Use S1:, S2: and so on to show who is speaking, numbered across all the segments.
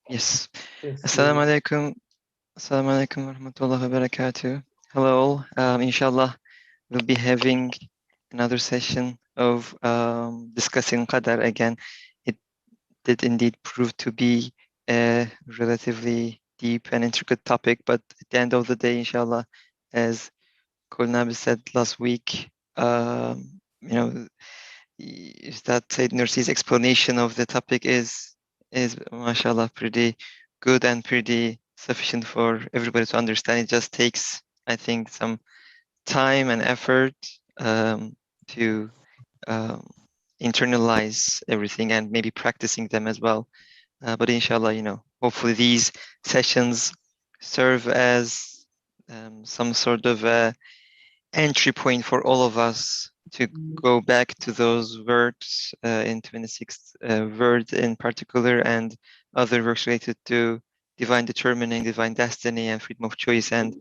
S1: Yes.
S2: Yes,
S1: Assalamu
S2: please.
S1: alaikum. Assalamu alaikum wa rahmatullahi wa barakatuh. Hello all. Inshallah, we'll be having another session of discussing qadar again. It did indeed prove to be a relatively deep and intricate topic, but at the end of the day, inshallah, as Nabi said last week, is that Said Nursi's explanation of the topic is mashallah pretty good and pretty sufficient for everybody to understand. It just takes, I think, some time and effort to um, internalize everything and maybe practicing them as well. But inshallah, hopefully these sessions serve as some sort of a entry point for all of us to go back to those words in 26th word in particular and other works related to divine determining, divine destiny and freedom of choice, and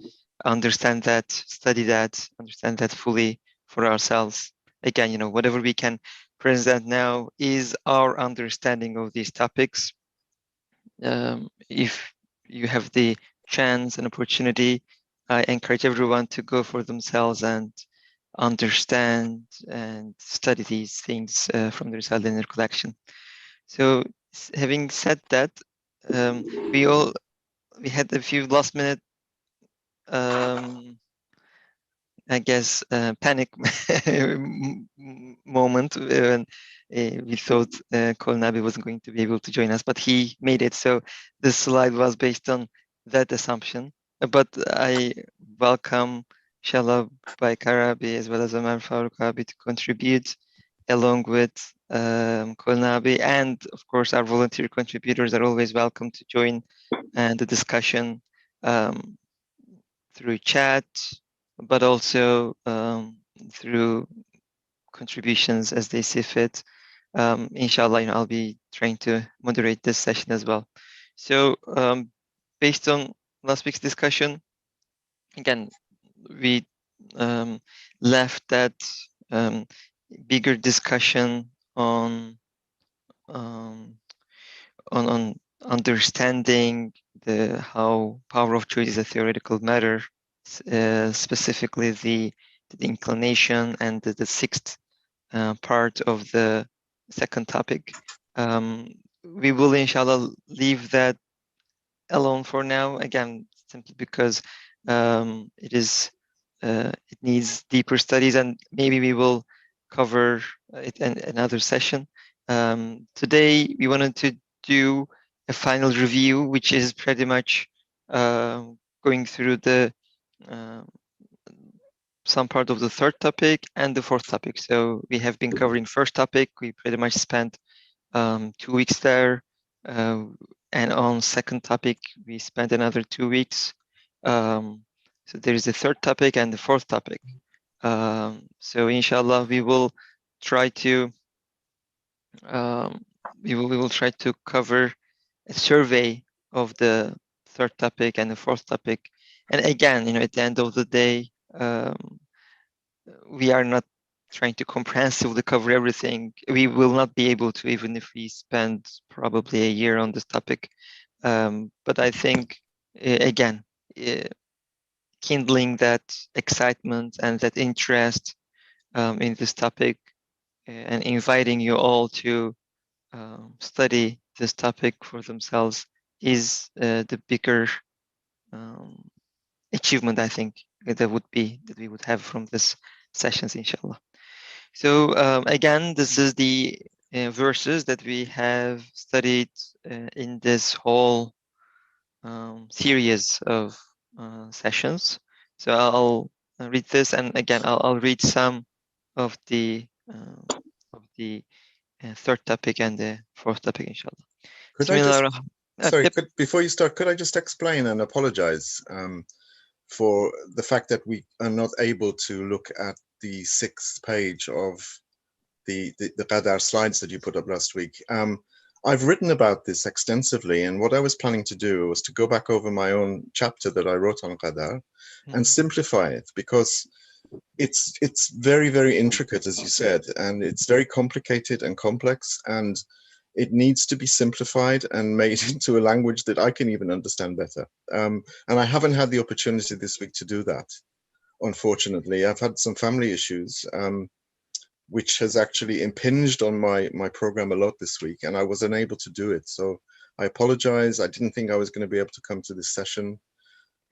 S1: understand that, study that, understand that fully for ourselves. Again, whatever we can present now is our understanding of these topics. If you have the chance and opportunity, I encourage everyone to go for themselves and understand and study these things from the Risale-i Nur Collection. So, having said that, um, we had a few last minute, I guess, panic moment when we thought Nabi wasn't going to be able to join us, but he made it. So this slide was based on that assumption. But I welcome Shalab Baikarabi as well as Omar Farooq Abi to contribute along with Nabi. And of course, our volunteer contributors are always welcome to join the discussion through chat, but also through contributions as they see fit. Inshallah, I'll be trying to moderate this session as well. So based on last week's discussion, again, we left that bigger discussion on understanding how power of choice is a theoretical matter, specifically the inclination and the sixth part of the second topic. We will inshallah leave that alone for now, again, simply because it needs deeper studies, and maybe we will cover it in another session. Today we wanted to do a final review, which is pretty much going through the some part of the third topic and the fourth topic. So we have been covering first topic. We pretty much spent 2 weeks there. And on second topic, we spent another 2 weeks. So there is the third topic and the fourth topic. So inshallah, we will try to we will try to cover a survey of the third topic and the fourth topic. And again, at the end of the day, we are not trying to comprehensively cover everything. We will not be able to, even if we spend probably a year on this topic. But I think, again, kindling that excitement and that interest in this topic and inviting you all to study this topic for themselves is the bigger achievement, I think, that we would have from this sessions, inshallah. So again, this is the verses that we have studied in this whole series of sessions. So I'll read this, and again, I'll read some of the third topic and the fourth topic, inshallah.
S2: Could I just, sorry,
S1: Yep.
S2: before you start, could I just explain and apologize for the fact that we are not able to look at the 6th page of the qadar slides that you put up last week. I've written about this extensively, and what I was planning to do was to go back over my own chapter that I wrote on qadar and simplify it, because it's very, very intricate, as you said, and it's very complicated and complex, and it needs to be simplified and made into a language that I can even understand better. And I haven't had the opportunity this week to do that, unfortunately. I've had some family issues, which has actually impinged on my program a lot this week, and I was unable to do it. So I apologize. I didn't think I was going to be able to come to this session.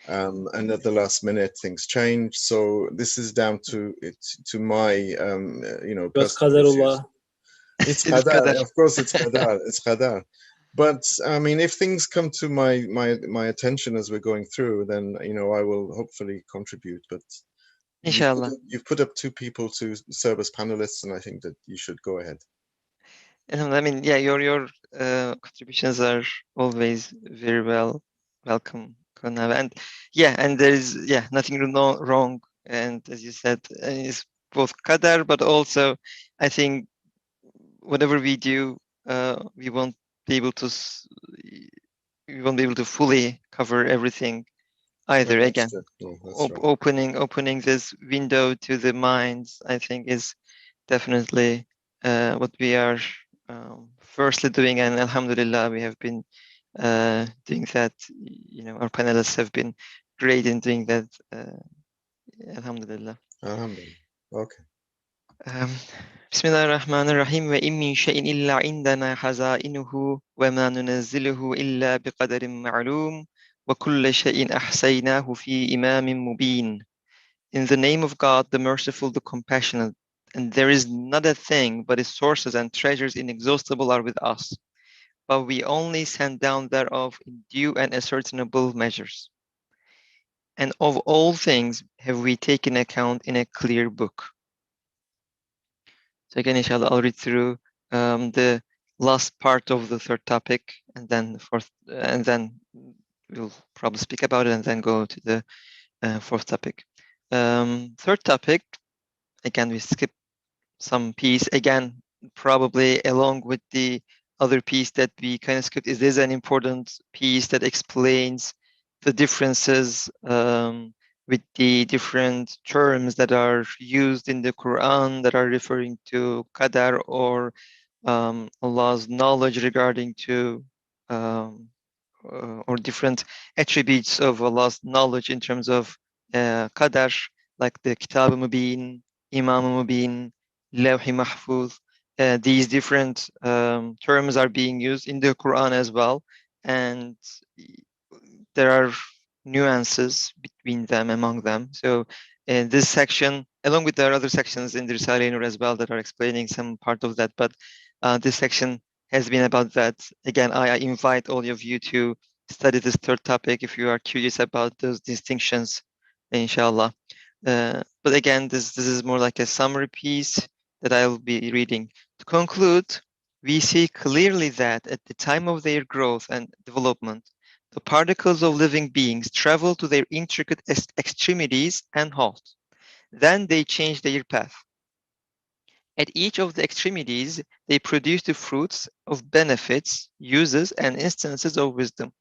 S2: And at the last minute, things changed. So this is down to it, to my,
S3: Was
S2: personal issues.
S3: qadarullah.
S2: It's
S1: It is
S2: qadar,
S1: qadar.
S2: of course. It's qadar. It's qadar. But I mean, if things come to my attention as we're going through, then I will hopefully contribute. But
S1: Inshallah.
S2: you've put up two people to serve as panelists, and I think that you should go ahead.
S1: I mean, yeah, your contributions are always very welcome, Konav. And yeah, and there is nothing wrong. And as you said, it's both qadar, but also I think whatever we do, we won't be able to fully cover everything either.
S2: No, that's
S1: Again,
S2: true. No, that's right.
S1: opening this window to the minds, I think, is definitely what we are firstly doing, and alhamdulillah, we have been doing that. Our panelists have been great in doing that. Alhamdulillah.
S2: Alhamdulillah. Okay.
S1: Bismillahir Rahmanir Rahim. Ve in min şeyin illa indana hazainuhu ve ma nunazziluhu illa biqadarin ma'lum ve kulle şeyin ahsaynahu fi imamin mubin. In the name of God, the merciful, the compassionate, and there is not a thing but his sources and treasures inexhaustible are with us, but we only send down thereof in due and ascertainable measures. And of all things have we taken account in a clear book. So again, inshallah, I'll read through the last part of the third topic, and then we'll probably speak about it, and then go to the fourth topic. Third topic, again, we skip some piece, again, probably along with the other piece that we kind of skipped. Is this an important piece that explains the differences with the different terms that are used in the Quran that are referring to qadar or Allah's knowledge regarding to or different attributes of Allah's knowledge in terms of qadar, like the Kitab Mubin, Imam Mubin, Lawhi Mahfuz. These different terms are being used in the Quran as well, and there are nuances between them, among them. So in this section, along with the other sections in the Risale-i Nur as well that are explaining some part of that, but this section has been about that. Again, I invite all of you to study this third topic if you are curious about those distinctions, inshallah. But again, this is more like a summary piece that I'll be reading. To conclude, we see clearly that at the time of their growth and development, the particles of living beings travel to their intricate extremities and halt. Then they change their path. At each of the extremities, they produce the fruits of benefits, uses, and instances of wisdom.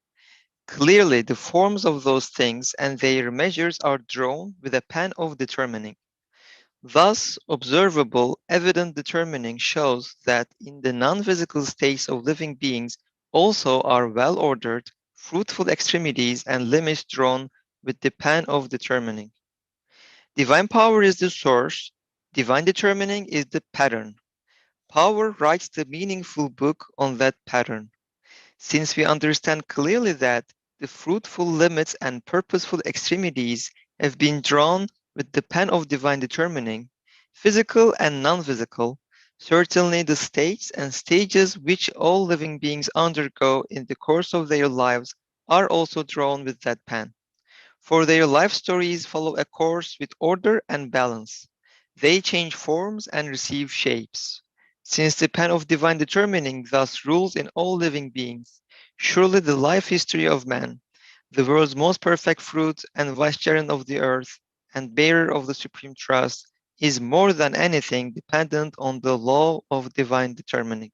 S1: Clearly, the forms of those things and their measures are drawn with a pen of determining. Thus, observable, evident determining shows that in the non-physical states of living beings also are well-ordered, fruitful extremities and limits drawn with the pen of determining. Divine power is the source, divine determining is the pattern. Power writes the meaningful book on that pattern. Since we understand clearly that the fruitful limits and purposeful extremities have been drawn with the pen of divine determining, physical and non-physical, certainly the states and stages which all living beings undergo in the course of their lives are also drawn with that pen. For their life stories follow a course with order and balance. They change forms and receive shapes. Since the pen of divine determining thus rules in all living beings, surely the life history of man, the world's most perfect fruit and vicegerent of the earth and bearer of the supreme trust, is more than anything dependent on the law of divine determining.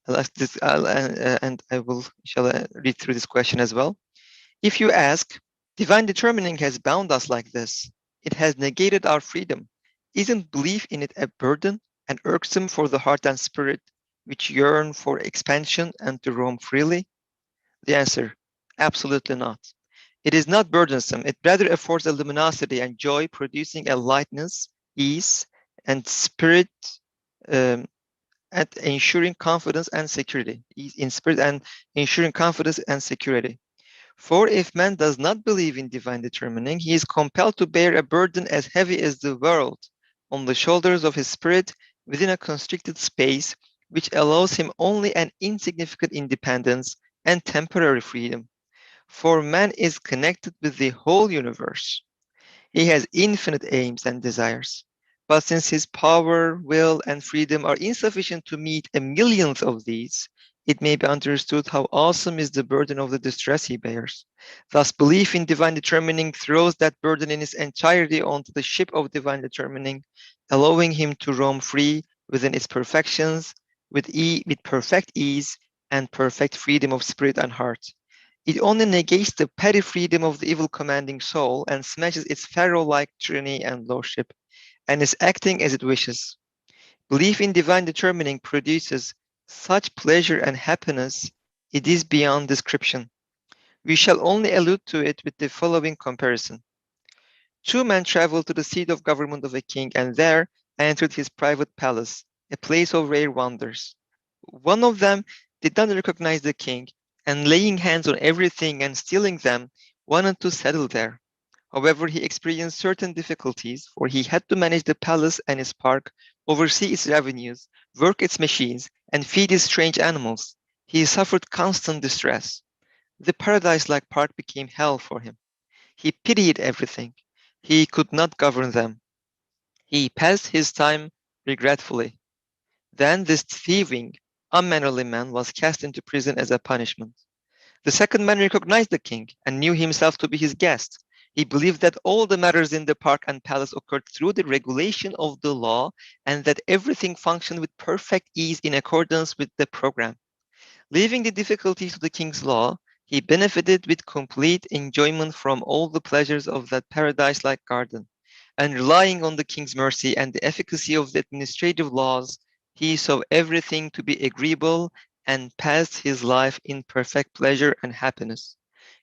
S1: I'll ask this, and I will, inshallah, read through this question as well. If you ask, divine determining has bound us like this, it has negated our freedom. Isn't belief in it a burden and irksome for the heart and spirit? which yearn for expansion and to roam freely? The answer, absolutely not. It is not burdensome. It rather affords a luminosity and joy, producing a lightness, ease, and spirit, um, and ensuring confidence and security. Ease in spirit and ensuring confidence and security. For if man does not believe in divine determining, he is compelled to bear a burden as heavy as the world on the shoulders of his spirit within a constricted space, which allows him only an insignificant independence and temporary freedom. For man is connected with the whole universe. He has infinite aims and desires. But since his power, will, and freedom are insufficient to meet a millionth of these, it may be understood how awesome is the burden of the distress he bears. Thus, belief in divine determining throws that burden in its entirety onto the ship of divine determining, allowing him to roam free within its perfections, with perfect ease and perfect freedom of spirit and heart. It only negates the petty freedom of the evil commanding soul and smashes its pharaoh-like tyranny and lordship, and is acting as it wishes. Belief in divine determining produces such pleasure and happiness, it is beyond description. We shall only allude to it with the following comparison. Two men traveled to the seat of government of a king, and there entered his private palace, a place of rare wonders. One of them did not recognize the king, and laying hands on everything and stealing them, wanted to settle there. However, he experienced certain difficulties, for he had to manage the palace and its park, oversee its revenues, work its machines, and feed its strange animals. He suffered constant distress. The paradise-like park became hell for him. He pitied everything. He could not govern them. He passed his time regretfully. Then this thieving, unmannerly man was cast into prison as a punishment. The second man recognized the king and knew himself to be his guest. He believed that all the matters in the park and palace occurred through the regulation of the law and that everything functioned with perfect ease in accordance with the program. Leaving the difficulties to the king's law, he benefited with complete enjoyment from all the pleasures of that paradise-like garden. And relying on the king's mercy and the efficacy of the administrative laws, he saw everything to be agreeable and passed his life in perfect pleasure and happiness.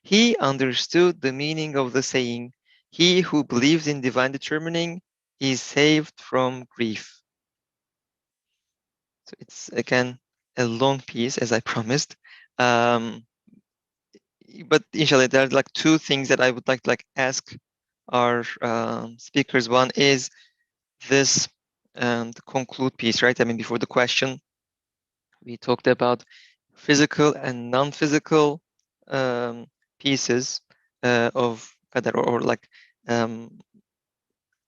S1: He understood the meaning of the saying, "He who believes in divine determining is saved from grief." So it's again a long piece, as I promised. Um, but inshallah, there are like two things that I would like ask our speakers. One is this the conclude piece, right? I mean, before the question, we talked about physical and non-physical um, pieces of qadar, or like um,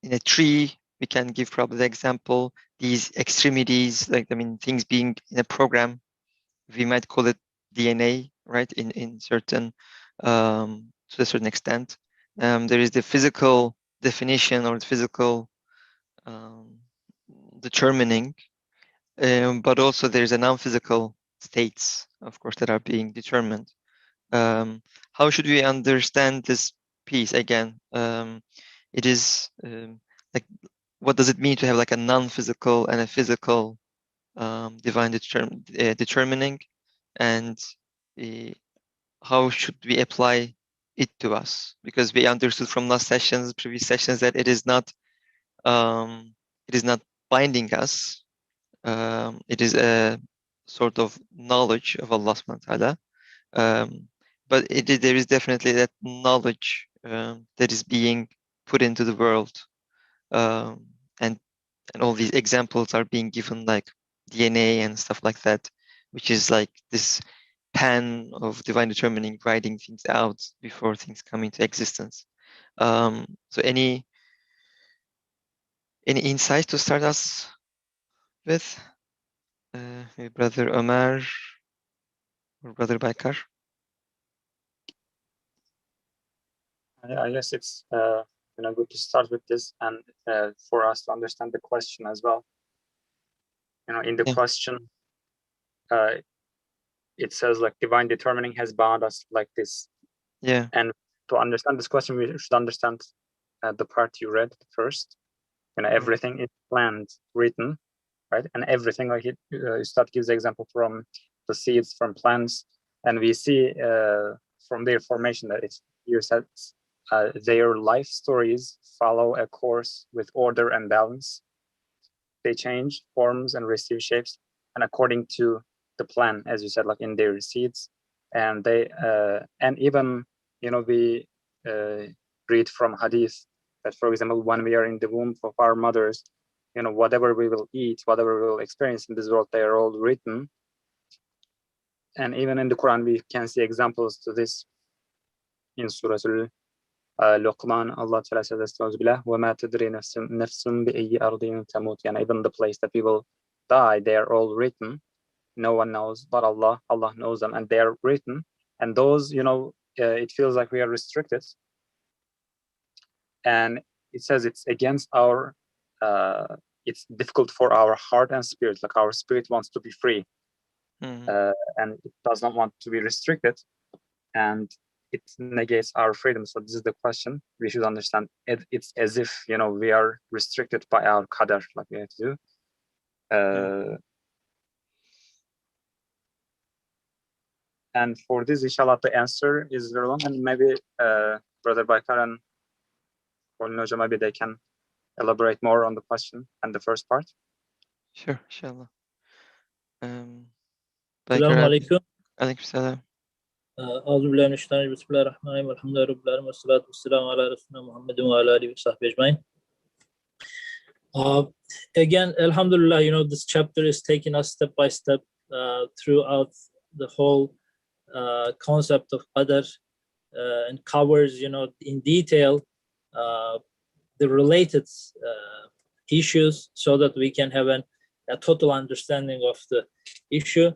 S1: in a tree, we can give probably the example, these extremities, like I mean, things being in a program, we might call it DNA, right? In certain to a certain extent, there is the physical definition or the physical um, determining, but also there's a non-physical states, of course, that are being determined. How should we understand this piece again? It is like, what does it mean to have like a non-physical and a physical divine determining, and uh, how should we apply it to us? Because we understood from last sessions, previous sessions, that um, it is not binding us. It is a sort of knowledge of Allah subhanahu wa ta'ala. But there is definitely that knowledge that is being put into the world, um, and all these examples are being given, like DNA and stuff like that, which is like this pen of divine determining, writing things out before things come into existence. So any insights to start us with, maybe Brother Omar or Brother Bakar?
S3: I guess it's good to start with this, and for us to understand the question as well. In the question, it says like divine determining has bound us like this.
S1: Yeah.
S3: And to understand this question, we should understand the part you read first. Everything is planned, written, right? And everything, like Ustad gives the example from the seeds, from plants, and we see from their formation that it's here says their life stories follow a course with order and balance. They change forms and receive shapes, and according to the plan, as you said, like in their seeds, and they and even we read from hadith that, for example, when we are in the womb of our mothers, whatever we will eat, whatever we will experience in this world, they are all written. And even in the Quran, we can see examples to this in Surah Luqman. Allah Ta'ala says, وَمَا تَدْرِي نَفْسٌ بِأَيِّ أَرْضٍ تَمُوتُ. And even the place that we will die, they are all written. No one knows but Allah. Allah knows them, and they are written. And those, it feels like we are restricted. And it says it's against our, it's difficult for our heart and spirit. Like our spirit wants to be free. And it does not want to be restricted, and it negates our freedom. So this is the question we should understand. It's as if we are restricted by our qadar, like we have to do. And for this, inshallah, the answer is very long, and maybe Brother Baikar and Noja, maybe they can elaborate more on the question and the first part.
S1: Sure, inshallah.
S4: Assalamu alaikum.
S1: Alaikum salam.
S4: أعوذ بالله من الشيطان الرجيم بسم الله الرحمن الرحيم الحمد لله رب العالمين والصلاة والسلام على رسولنا محمد وعلى آله وصحبه أجمعين. Again, alhamdulillah, this chapter is taking us step by step throughout the whole concept of qadar and covers, in detail the related issues, so that we can have a total understanding of the issue.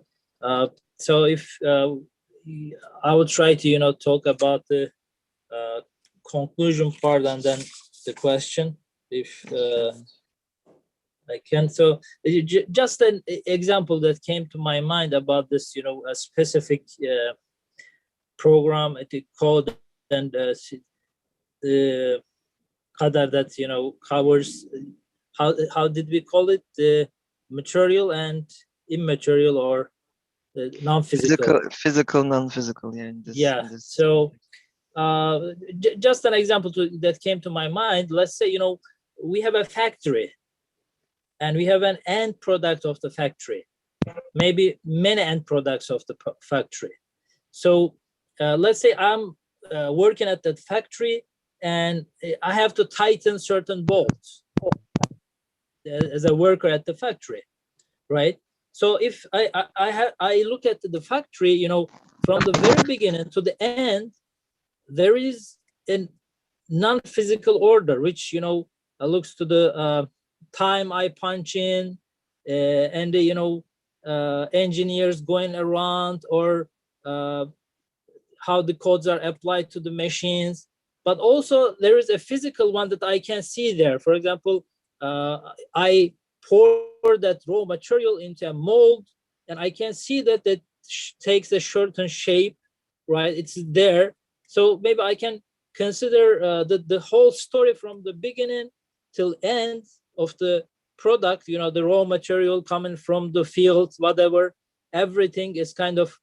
S4: So if I would try to, talk about the conclusion part and then the question, if I can. So just an example that came to my mind about this, a specific program, code, and the qadar that, covers, how did we call it? The material and immaterial, or non-physical.
S1: Physical, non-physical, yeah.
S4: So just an example that came to my mind. Let's say, we have a factory, and we have an end product of the factory, maybe many end products of the factory. So let's say I'm working at that factory, and I have to tighten certain bolts as a worker at the factory, right? So if I look at the factory, from the very beginning to the end, there is a non-physical order, which, looks to the time I punch in, and the, engineers going around, or how the codes are applied to the machines. But also there is a physical one that I can see there. For example, I pour that raw material into a mold, and I can see that it takes a certain shape, right? It's there. So maybe I can consider the whole story from the beginning till end of the product, the raw material coming from the field, whatever, everything is kind of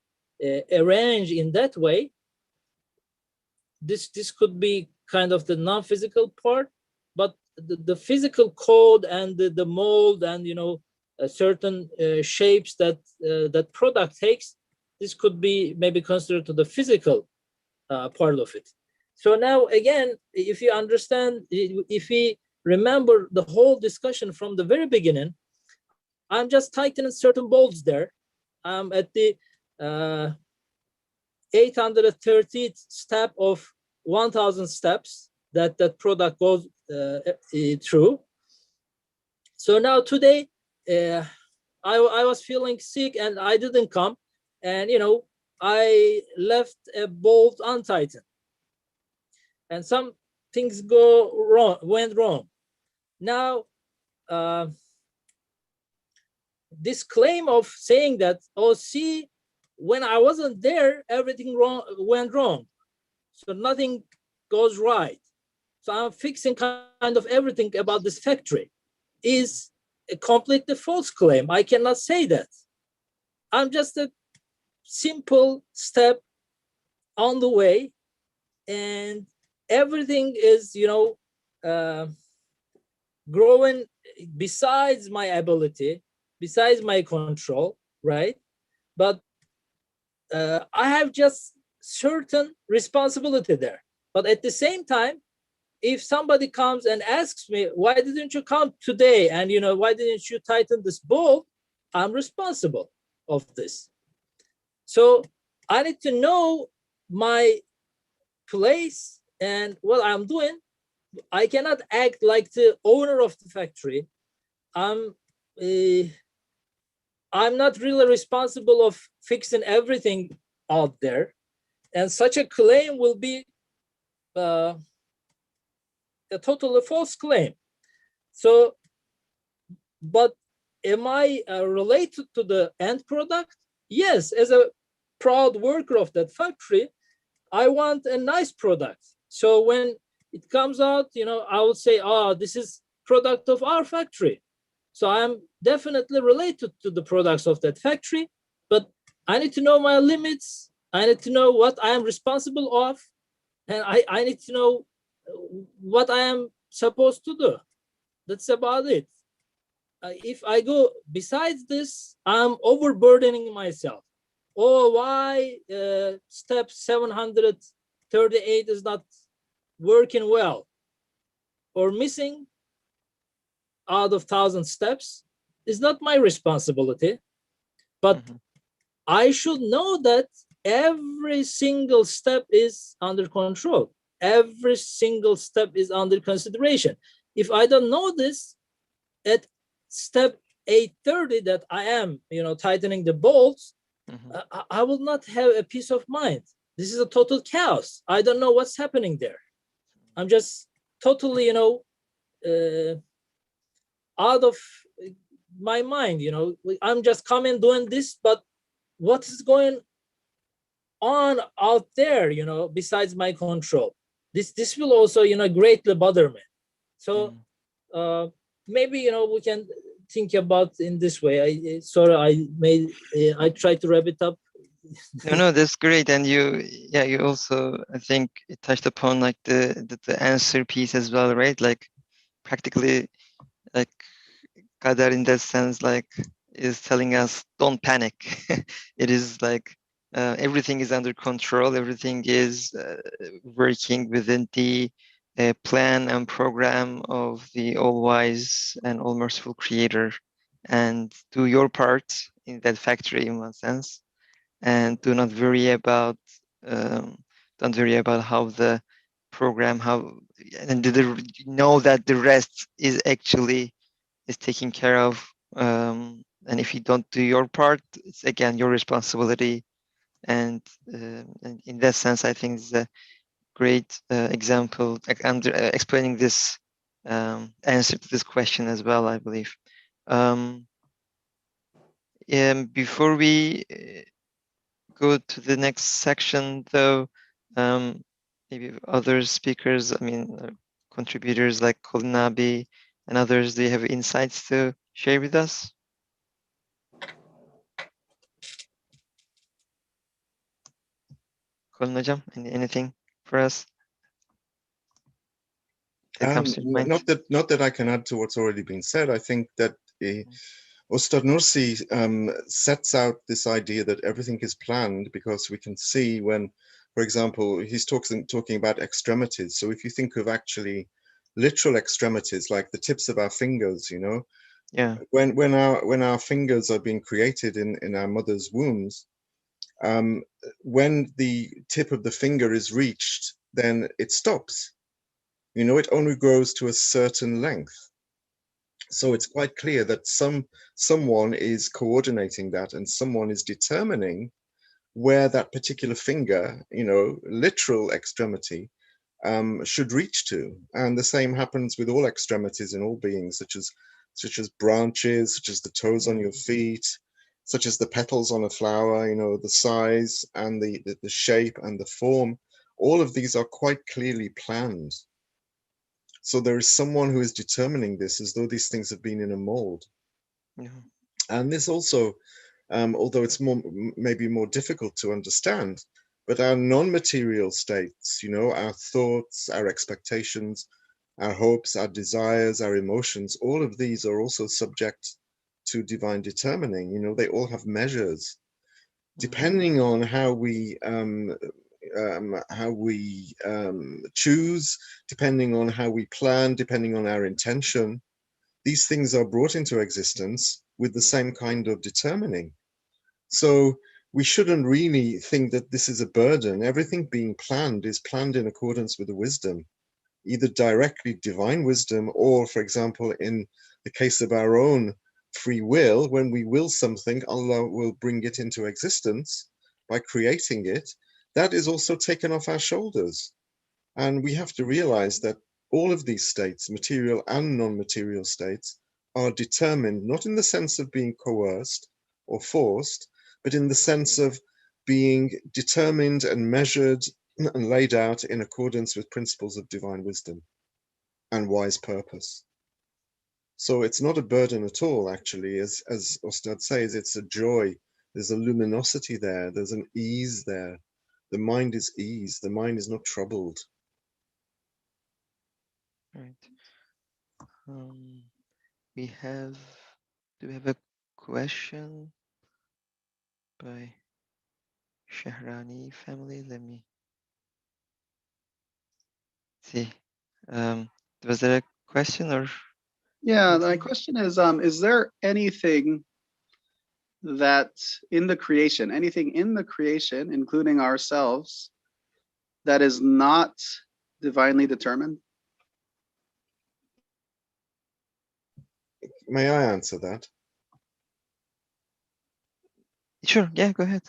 S4: arranged in that way. This could be kind of the non-physical part, but the physical code and the mold and certain shapes that that product takes, this could be maybe considered to the physical part of it. So now again, if you understand, if we remember the whole discussion from the very beginning, I'm just tightening certain bolts there. I'm at the 830th step of 1,000 steps that product goes through. So now today, I was feeling sick and I didn't come, and I left a bolt untightened, and some things went wrong. Now, this claim of saying that, oh, see, when I wasn't there, everything went wrong, so nothing goes right. So I'm fixing kind of everything about this factory, is a completely false claim. I cannot say that. I'm just a simple step on the way, and everything is, growing besides my ability, besides my control, right? But I have just certain responsibility there. But at the same time, if somebody comes and asks me, why didn't you come today? And, why didn't you tighten this bolt? I'm responsible of this. So I need to know my place and what I'm doing. I cannot act like the owner of the factory. I'm not really responsible of fixing everything out there. And such a claim will be a totally false claim. So, but am I related to the end product? Yes, as a proud worker of that factory, I want a nice product. So when it comes out, I would say, oh, this is product of our factory. So I'm definitely related to the products of that factory, but I need to know my limits. I need to know what I am responsible of, and I need to know what I am supposed to do. That's about it. If I go besides this, I'm overburdening myself. Oh, why step 738 is not working well or missing out of 1,000 steps is not my responsibility. But I should know that every single step is under control. Every single step is under consideration. If I don't know this, at step 830 that I am, tightening the bolts, I will not have a peace of mind. This is a total chaos. I don't know what's happening there. I'm just totally, out of my mind, I'm just coming doing this, but what is going on out there, besides my control? This will also, greatly bother me. So maybe, we can think about in this way. I tried to wrap it up.
S1: No, that's great. And you also, I think, touched upon like the answer piece as well, right? Like practically, like qadar in that sense, like is telling us don't panic. It is like everything is under control. Everything is working within the plan and program of the all-wise and all-merciful Creator, and do your part in that factory in one sense, and do not worry about don't worry about how the program and know that the rest is actually is taken care of. And if you don't do your part, it's again your responsibility. And in that sense, I think it's a great example, explaining this answer to this question as well, I believe. Before we go to the next section, though, maybe other speakers, contributors like Kolnabi and others, do you have insights to share with us? Colin Hocam, anything for us that comes to mind?
S2: Not that I can add to what's already been said. I think that Ustad Nursi sets out this idea that everything is planned, because we can see when, for example, he's talking about extremities. So if you think of actually literal extremities, like the tips of our fingers,
S1: yeah,
S2: when our fingers are being created in our mother's wombs, when the tip of the finger is reached, then it stops. It only grows to a certain length. So it's quite clear that someone is coordinating that, and someone is determining where that particular finger, literal extremity, should reach to. And the same happens with all extremities in all beings, such as branches, such as the toes on your feet, such as the petals on a flower, the size and the shape and the form. All of these are quite clearly planned. So there is someone who is determining this, as though these things have been in a mold.
S1: Yeah.
S2: And this also, although it's maybe more difficult to understand, but our non-material states, you know, our thoughts, our expectations, our hopes, our desires, our emotions, all of these are also subject to divine determining. You know, they all have measures. Depending on how we choose, depending on how we plan, depending on our intention, these things are brought into existence with the same kind of determining. So we shouldn't really think that this is a burden. Everything being planned is planned in accordance with the wisdom, either directly divine wisdom, or, for example, in the case of our own free will, when we will something, Allah will bring it into existence by creating it. That is also taken off our shoulders. And we have to realize that all of these states, material and non-material states, are determined not in the sense of being coerced or forced, but in the sense of being determined and measured and laid out in accordance with principles of divine wisdom and wise purpose. So it's not a burden at all, actually. As Ustad says, it's a joy. There's a luminosity there. There's an ease there. The mind is eased. The mind is not troubled.
S1: Right. Do we have a question by Shahrani family? Let me see. Was there a question or?
S5: Yeah, my question is there anything that anything in the creation, including ourselves, that is not divinely determined?
S2: May I answer that?
S1: Sure, yeah, go ahead.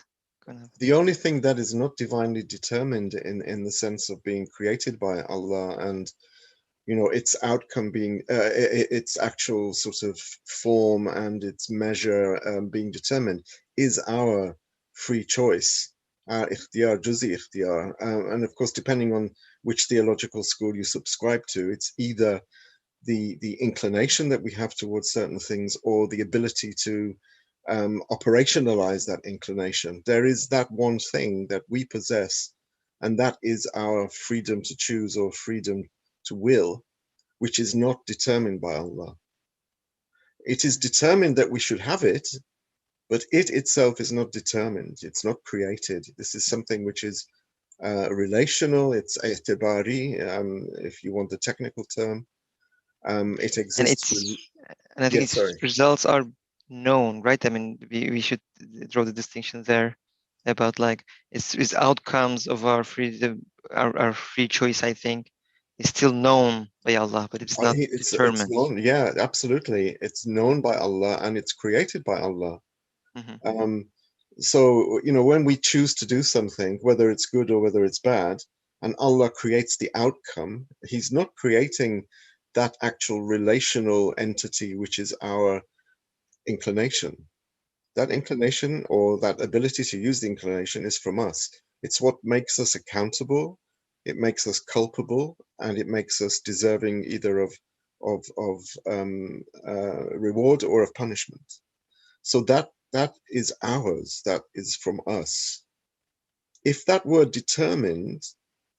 S2: The only thing that is not divinely determined in the sense of being created by Allah and, you know, its outcome being, its actual sort of form and its measure being determined is our free choice, our ikhtiyar, juzi ikhtiyar. And of course, depending on which theological school you subscribe to, it's either the inclination that we have towards certain things or the ability to operationalize that inclination. There is that one thing that we possess, and that is our freedom to choose or freedom to will, which is not determined by Allah. It is determined that we should have it, but it itself is not determined. It's not created. This is something which is relational. It's i'tibari, if you want the technical term. It exists.
S1: And I think its results are known, right? I mean, we should draw the distinction there about like its outcomes of our freedom, our free choice. I think is still known by Allah, but it's not determined.
S2: It's known, yeah, absolutely. It's known by Allah and it's created by Allah. So, you know, when we choose to do something, whether it's good or whether it's bad, and Allah creates the outcome, He's not creating that actual relational entity, which is our inclination. That inclination or that ability to use the inclination is from us. It's what makes us accountable, it makes us culpable, and it makes us deserving either of reward or of punishment. So that is ours, that is from us. If that were determined,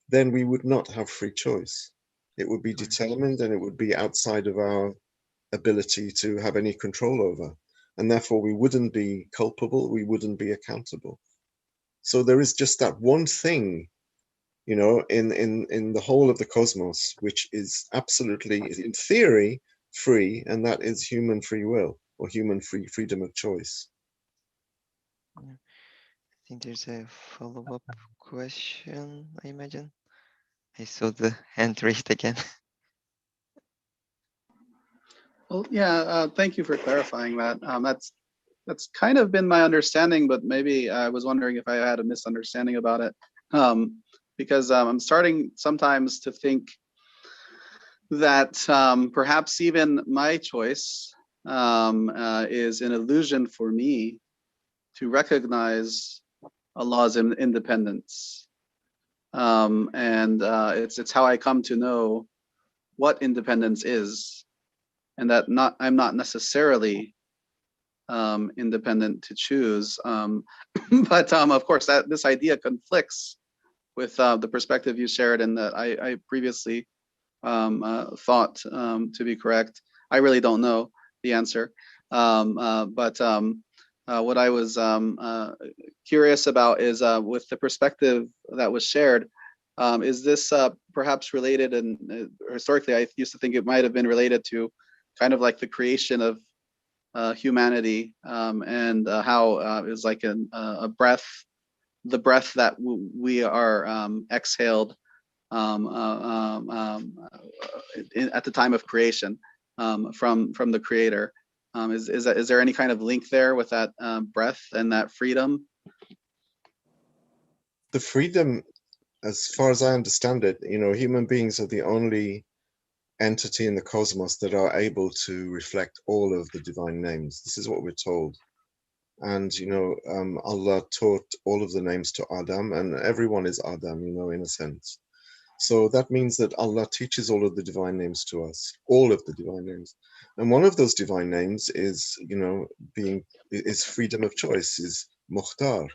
S2: then we would not have free choice. It would be determined and it would be outside of our ability to have any control over. And therefore we wouldn't be culpable, we wouldn't be accountable. So there is just that one thing, you know, in the whole of the cosmos, which is absolutely, in theory, free, and that is human free will or human freedom of choice.
S1: I think there's a follow-up question, I imagine. I saw the hand raised again.
S5: Well, yeah, thank you for clarifying that. That's kind of been my understanding, but maybe I was wondering if I had a misunderstanding about it. Because I'm starting sometimes to think that perhaps even my choice is an illusion for me to recognize Allah's independence. And it's how I come to know what independence is, and that I'm not necessarily independent to choose. But of course, that this idea conflicts with the perspective you shared, and that I previously thought to be correct. I really don't know the answer, but what I was curious about is with the perspective that was shared, is this perhaps related, and historically I used to think it might have been related to kind of like the creation of humanity, and how it was like a breath, the breath that we are exhaled at the time of creation from the Creator. Is there any kind of link there with that breath and that freedom?
S2: The freedom, as far as I understand it, human beings are the only entity in the cosmos that are able to reflect all of the divine names. This is what we're told. And, Allah taught all of the names to Adam, and everyone is Adam, in a sense. So that means that Allah teaches all of the divine names to us, all of the divine names. And one of those divine names is, is freedom of choice, is Mukhtar.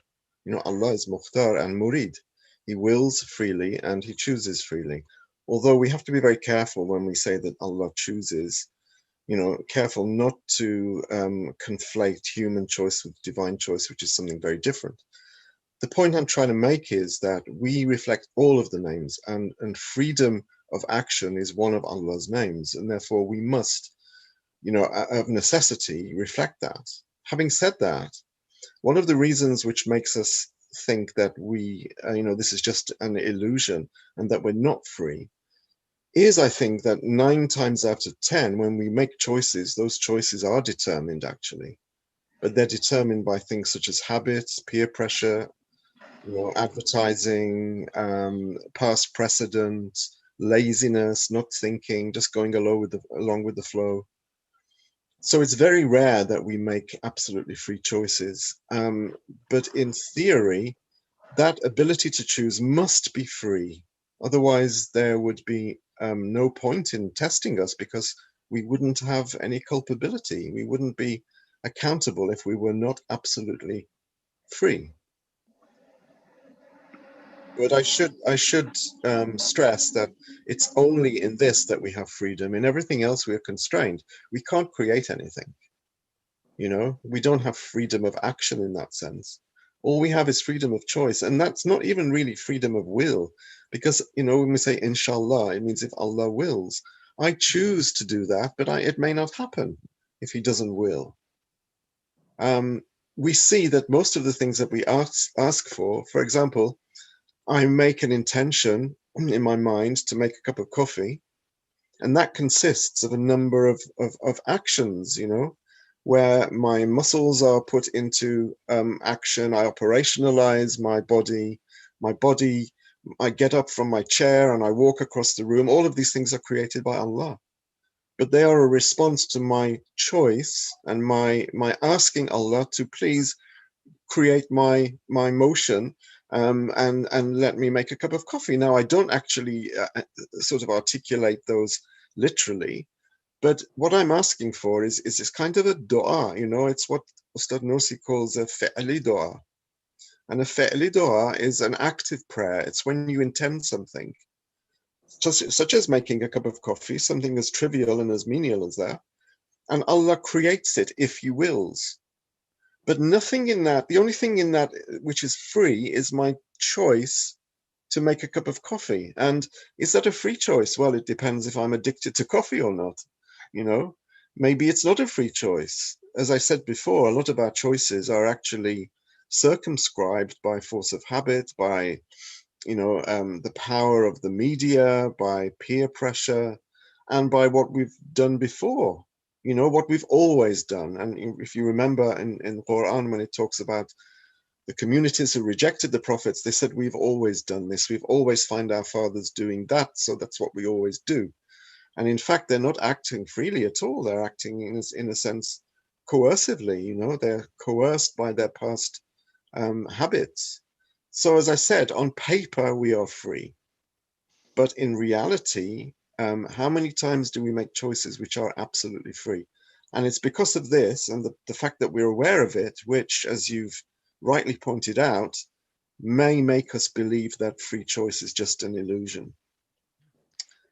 S2: Allah is Mukhtar and Murid. He wills freely and he chooses freely. Although we have to be very careful when we say that Allah chooses, careful not to conflate human choice with divine choice, which is something very different. The point I'm trying to make is that we reflect all of the names, and freedom of action is one of Allah's names, and therefore we must, of necessity, reflect that. Having said that, one of the reasons which makes us think that we, this is just an illusion and that we're not free is, I think, that 9 times out of 10, when we make choices, those choices are determined actually, but they're determined by things such as habits, peer pressure, advertising, past precedent, laziness, not thinking, just going along with the flow. So it's very rare that we make absolutely free choices. But in theory, that ability to choose must be free. Otherwise, there would be no point in testing us, because we wouldn't have any culpability. We wouldn't be accountable if we were not absolutely free. But I should stress that it's only in this that we have freedom. In everything else, we are constrained. We can't create anything. We don't have freedom of action in that sense. All we have is freedom of choice, and that's not even really freedom of will, because when we say inshallah, it means if Allah wills. I choose to do that, but it may not happen if He doesn't will. We see that most of the things that we ask for example, I make an intention in my mind to make a cup of coffee, and that consists of a number of actions, where my muscles are put into action. I operationalize my body, I get up from my chair and I walk across the room. All of these things are created by Allah, but they are a response to my choice and my asking Allah to please create my motion, and let me make a cup of coffee. Now, I don't actually sort of articulate those literally, but what I'm asking for is this kind of a dua. It's what Ustad Nursi calls a fi'li dua. And a fi'li dua is an active prayer. It's when you intend something, such as making a cup of coffee, something as trivial and as menial as that, and Allah creates it if He wills. But nothing in that, the only thing in that which is free is my choice to make a cup of coffee. And is that a free choice? Well, it depends if I'm addicted to coffee or not. Maybe it's not a free choice. As I said before, a lot of our choices are actually circumscribed by force of habit, by, the power of the media, by peer pressure, and by what we've done before. What we've always done. And if you remember in the Quran, when it talks about the communities who rejected the prophets, they said, we've always done this. We've always found our fathers doing that. So that's what we always do. And in fact, they're not acting freely at all. They're acting in a sense coercively, they're coerced by their past habits. So as I said, on paper, we are free. But in reality, How many times do we make choices which are absolutely free? And it's because of this and the fact that we're aware of it, which, as you've rightly pointed out, may make us believe that free choice is just an illusion.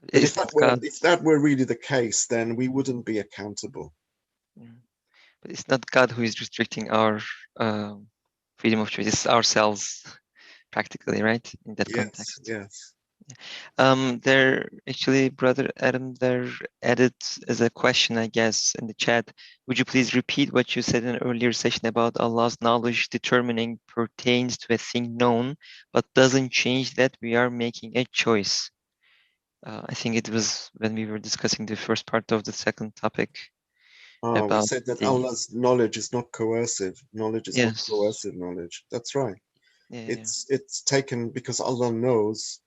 S2: But if that were really the case, then we wouldn't be accountable.
S1: But it's not God who is restricting our freedom of choice. It's ourselves, practically, right? In that context.
S2: Yes.
S1: There actually, Brother Adam, there added as a question, I guess, in the chat. Would you please repeat what you said in an earlier session about Allah's knowledge determining pertains to a thing known, but doesn't change that we are making a choice? I think it was when we were discussing the first part of the second topic.
S2: We said that Allah's knowledge is not coercive. Knowledge is not coercive knowledge. That's right. It's taken because Allah knows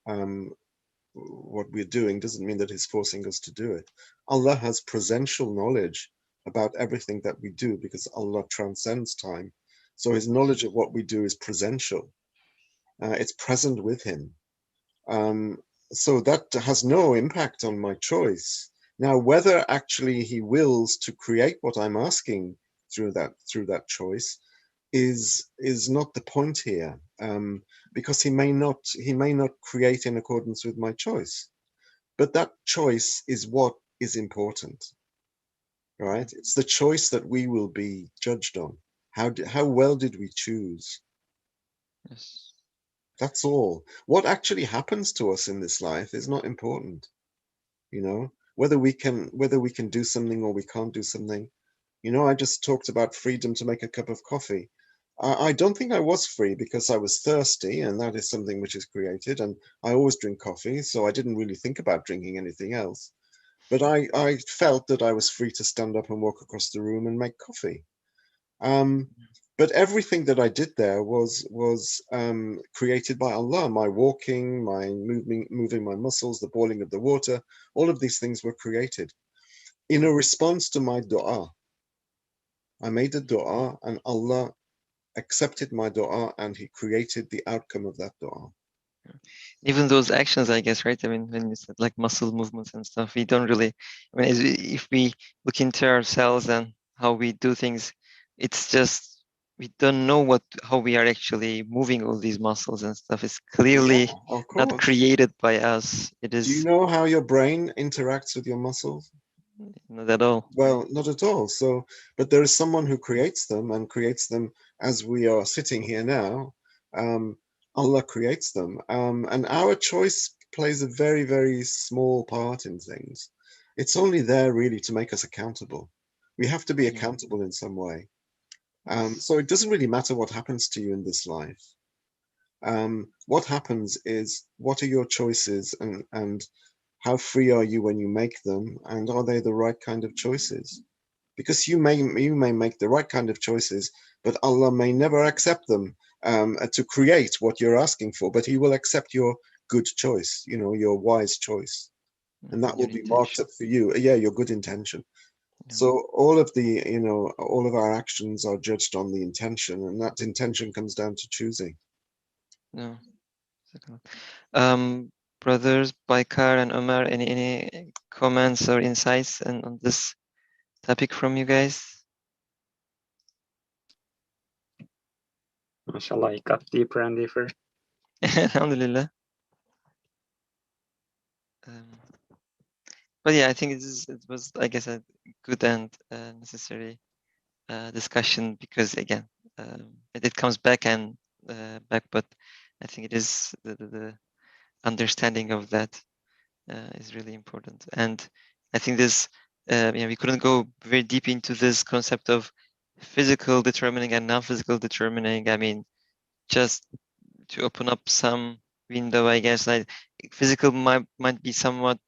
S2: what we're doing doesn't mean that He's forcing us to do it. Allah has presential knowledge about everything that we do because Allah transcends time. So His knowledge of what we do is presential. It's present with Him. So that has no impact on my choice. Now, whether actually He wills to create what I'm asking through that choice is not the point here, because he may not create in accordance with my choice, but that choice is what is important, right? It's the choice that we will be judged on. How well did we choose?
S1: Yes.
S2: That's all. What actually happens to us in this life is not important. You know, whether we can do something or we can't do something. You know, I just talked about freedom to make a cup of coffee. I don't think I was free because I was thirsty, and that is something which is created. And I always drink coffee, so I didn't really think about drinking anything else. But I felt that I was free to stand up and walk across the room and make coffee. But everything that I did there was created by Allah. My walking, my moving my muscles, the boiling of the water, all of these things were created in a response to my dua. I made a dua, and Allah accepted my dua, and He created the outcome of that dua.
S1: Even those actions, I guess, right? I mean, when you said like muscle movements and stuff, we don't really, I mean, if we look into ourselves and how we do things, it's just, we don't know how we are actually moving all these muscles and stuff. It's clearly not created by us. It is.
S2: Do you know how your brain interacts with your muscles?
S1: Not at all.
S2: Well, not at all. So, but there is someone who creates them, and creates them as we are sitting here now. Allah creates them, and our choice plays a very, very small part in things. It's only there really to make us accountable. We have to be accountable in some way. So it doesn't really matter what happens to you in this life. What happens is, what are your choices, and how free are you when you make them, and are they the right kind of choices? Because you may make the right kind of choices, but Allah may never accept them to create what you're asking for, but He will accept your good choice, you know, your wise choice, and that will be marked up for you. Yeah, your good intention. So all of our actions are judged on the intention, and that intention comes down to choosing.
S1: No. Brothers Baikar and Omar, any comments or insights on this topic from you guys?
S3: MashaAllah, it got deeper and deeper.
S1: Alhamdulillah. But yeah, I think it was, I guess, a good and necessary discussion, because again, it comes back and back, but I think it is the understanding of that is really important. And I think this, we couldn't go very deep into this concept of physical determining and non-physical determining. I mean, just to open up some window, I guess, like physical might be somewhat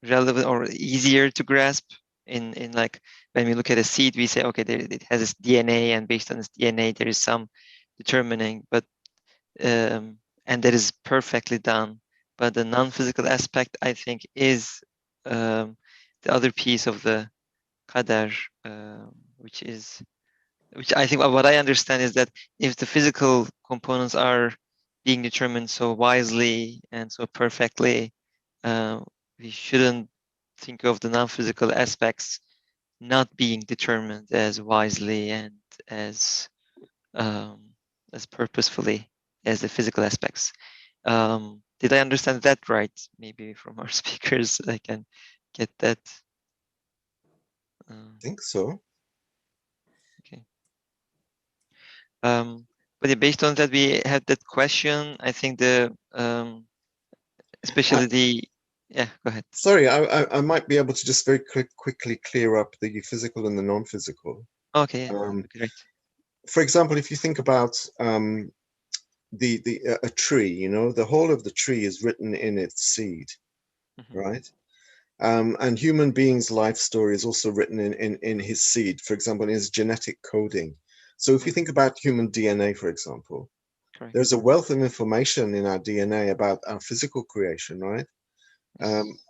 S1: relevant or easier to grasp in like when we look at a seed, we say, okay, it has its DNA, and based on its DNA, there is some determining, but and that is perfectly done. But the non-physical aspect, I think, is the other piece of the qadar, which I think what I understand is that if the physical components are being determined so wisely and so perfectly, we shouldn't think of the non-physical aspects not being determined as wisely and as purposefully as the physical aspects. Did I understand that right? Maybe from our speakers, I can get that.
S2: I think so.
S1: Okay. But yeah, based on that, we had that question. I think the especially the yeah. Go ahead.
S2: Sorry, I might be able to just very quickly clear up the physical and the non-physical.
S1: Okay. Yeah. Great.
S2: For example, if you think about a tree, you know, the whole of the tree is written in its seed, right? And human beings' life story is also written in his seed, for example, in his genetic coding. So if you think about human DNA, for example,
S1: Correct.
S2: there's a wealth of information in our DNA about our physical creation, right?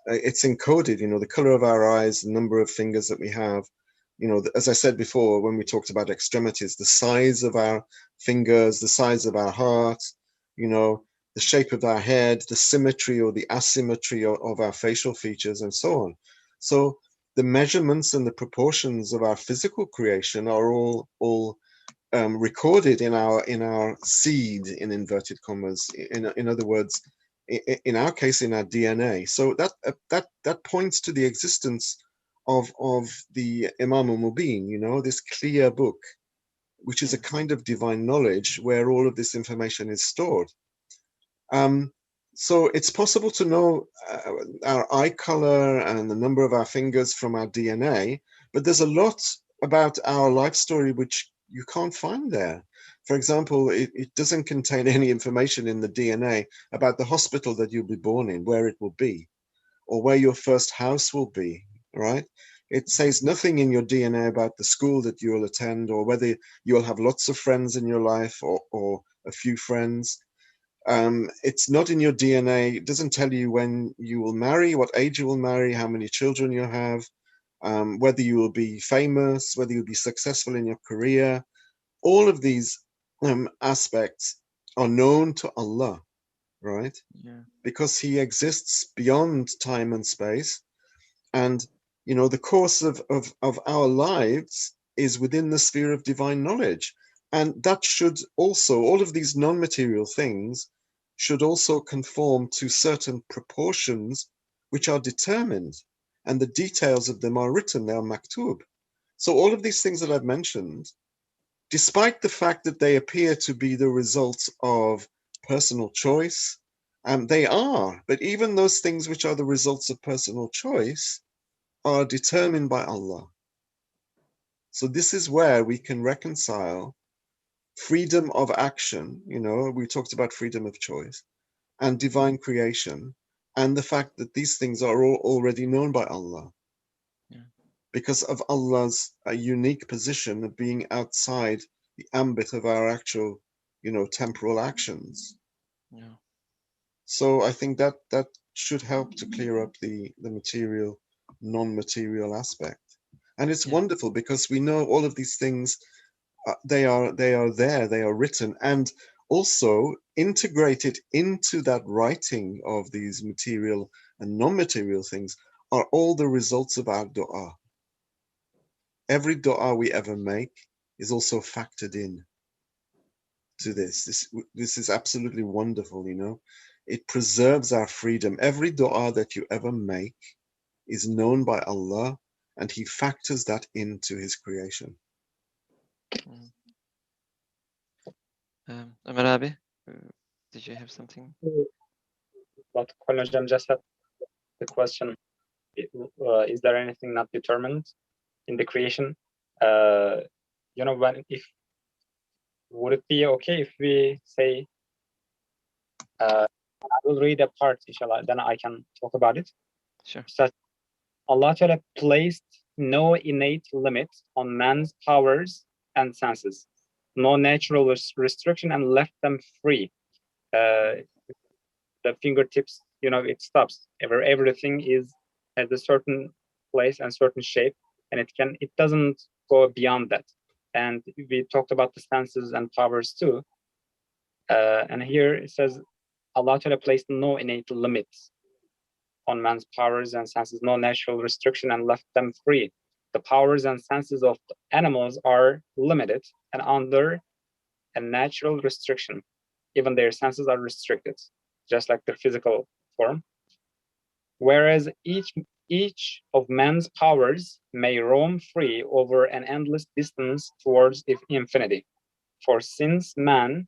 S2: It's encoded, you know, the color of our eyes, the number of fingers that we have, you know, as I said before, when we talked about extremities, the size of our fingers, the size of our heart, you know, the shape of our head, the symmetry or the asymmetry of our facial features, and so on. So the measurements and the proportions of our physical creation are all recorded in our seed, in inverted commas. In other words, in our case, in our DNA. So that points to the existence of the Imam al-Mubin, you know, this clear book, which is a kind of divine knowledge where all of this information is stored. So it's possible to know our eye color and the number of our fingers from our DNA, but there's a lot about our life story which you can't find there. For example, it doesn't contain any information in the DNA about the hospital that you'll be born in, where it will be, or where your first house will be, right? It says nothing in your DNA about the school that you'll attend, or whether you'll have lots of friends in your life or a few friends. It's not in your DNA. It doesn't tell you when you will marry, what age you will marry, how many children you have, whether you will be famous, whether you'll be successful in your career. All of these aspects are known to Allah, right?
S1: Yeah.
S2: Because He exists beyond time and space. And, you know, the course of our lives is within the sphere of divine knowledge. And that should also, all of these non-material things should also conform to certain proportions which are determined, and the details of them are written, they are maktub. So all of these things that I've mentioned, despite the fact that they appear to be the results of personal choice, they are, but even those things which are the results of personal choice are determined by Allah. So this is where we can reconcile freedom of action, you know, we talked about freedom of choice, and divine creation, and the fact that these things are all already known by Allah.
S1: Yeah.
S2: Because of Allah's unique position of being outside the ambit of our actual, you know, temporal actions.
S1: Yeah.
S2: So I think that should help to clear up the material, non-material aspect. And it's wonderful because we know all of these things, they are there, they are written, and also integrated into that writing of these material and non-material things are all the results of our dua. Every dua we ever make is also factored in to this. This is absolutely wonderful, you know. It preserves our freedom. Every dua that you ever make is known by Allah, and He factors that into His creation.
S1: Ömer abi, did you have something?
S3: But Hocam just had the question, is there anything not determined in the creation? You know, would it be okay if we say, I will read a part, inshallah, then I can talk about it.
S1: Sure.
S3: So Allah Ta'ala placed no innate limit on man's powers and senses, no natural restriction, and left them free. The fingertips, you know, it stops. Everything is at a certain place and certain shape, and it doesn't go beyond that. And we talked about the senses and powers too. And here it says Allah Ta'ala placed no innate limits on man's powers and senses no natural restriction and left them free. The powers and senses of the animals are limited and under a natural restriction. Even their senses are restricted, just like their physical form. Whereas each of man's powers may roam free over an endless distance towards infinity. For since man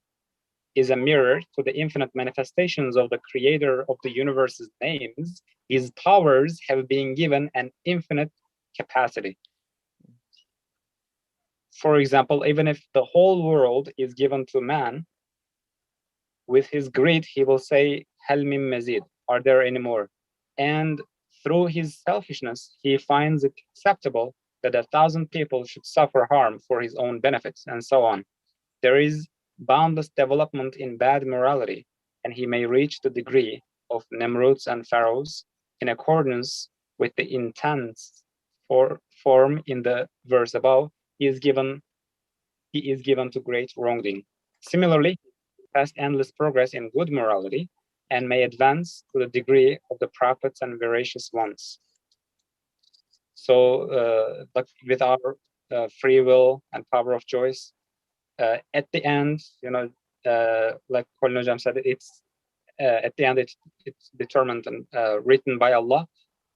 S3: is a mirror to the infinite manifestations of the creator of the universe's names, his powers have been given an infinite capacity. For example, even if the whole world is given to man, with his greed, he will say, Hal min mazid, are there any more? And through his selfishness, he finds it acceptable that 1,000 people should suffer harm for his own benefits, and so on. There is boundless development in bad morality, and he may reach the degree of Nimrods and Pharaohs in accordance with the intense form in the verse above. He is given to great wrongdoing. Similarly, past endless progress in good morality and may advance to the degree of the prophets and veracious ones. So, but with our free will and power of choice, at the end, like Colin Hocam said, it's at the end it's determined and written by Allah,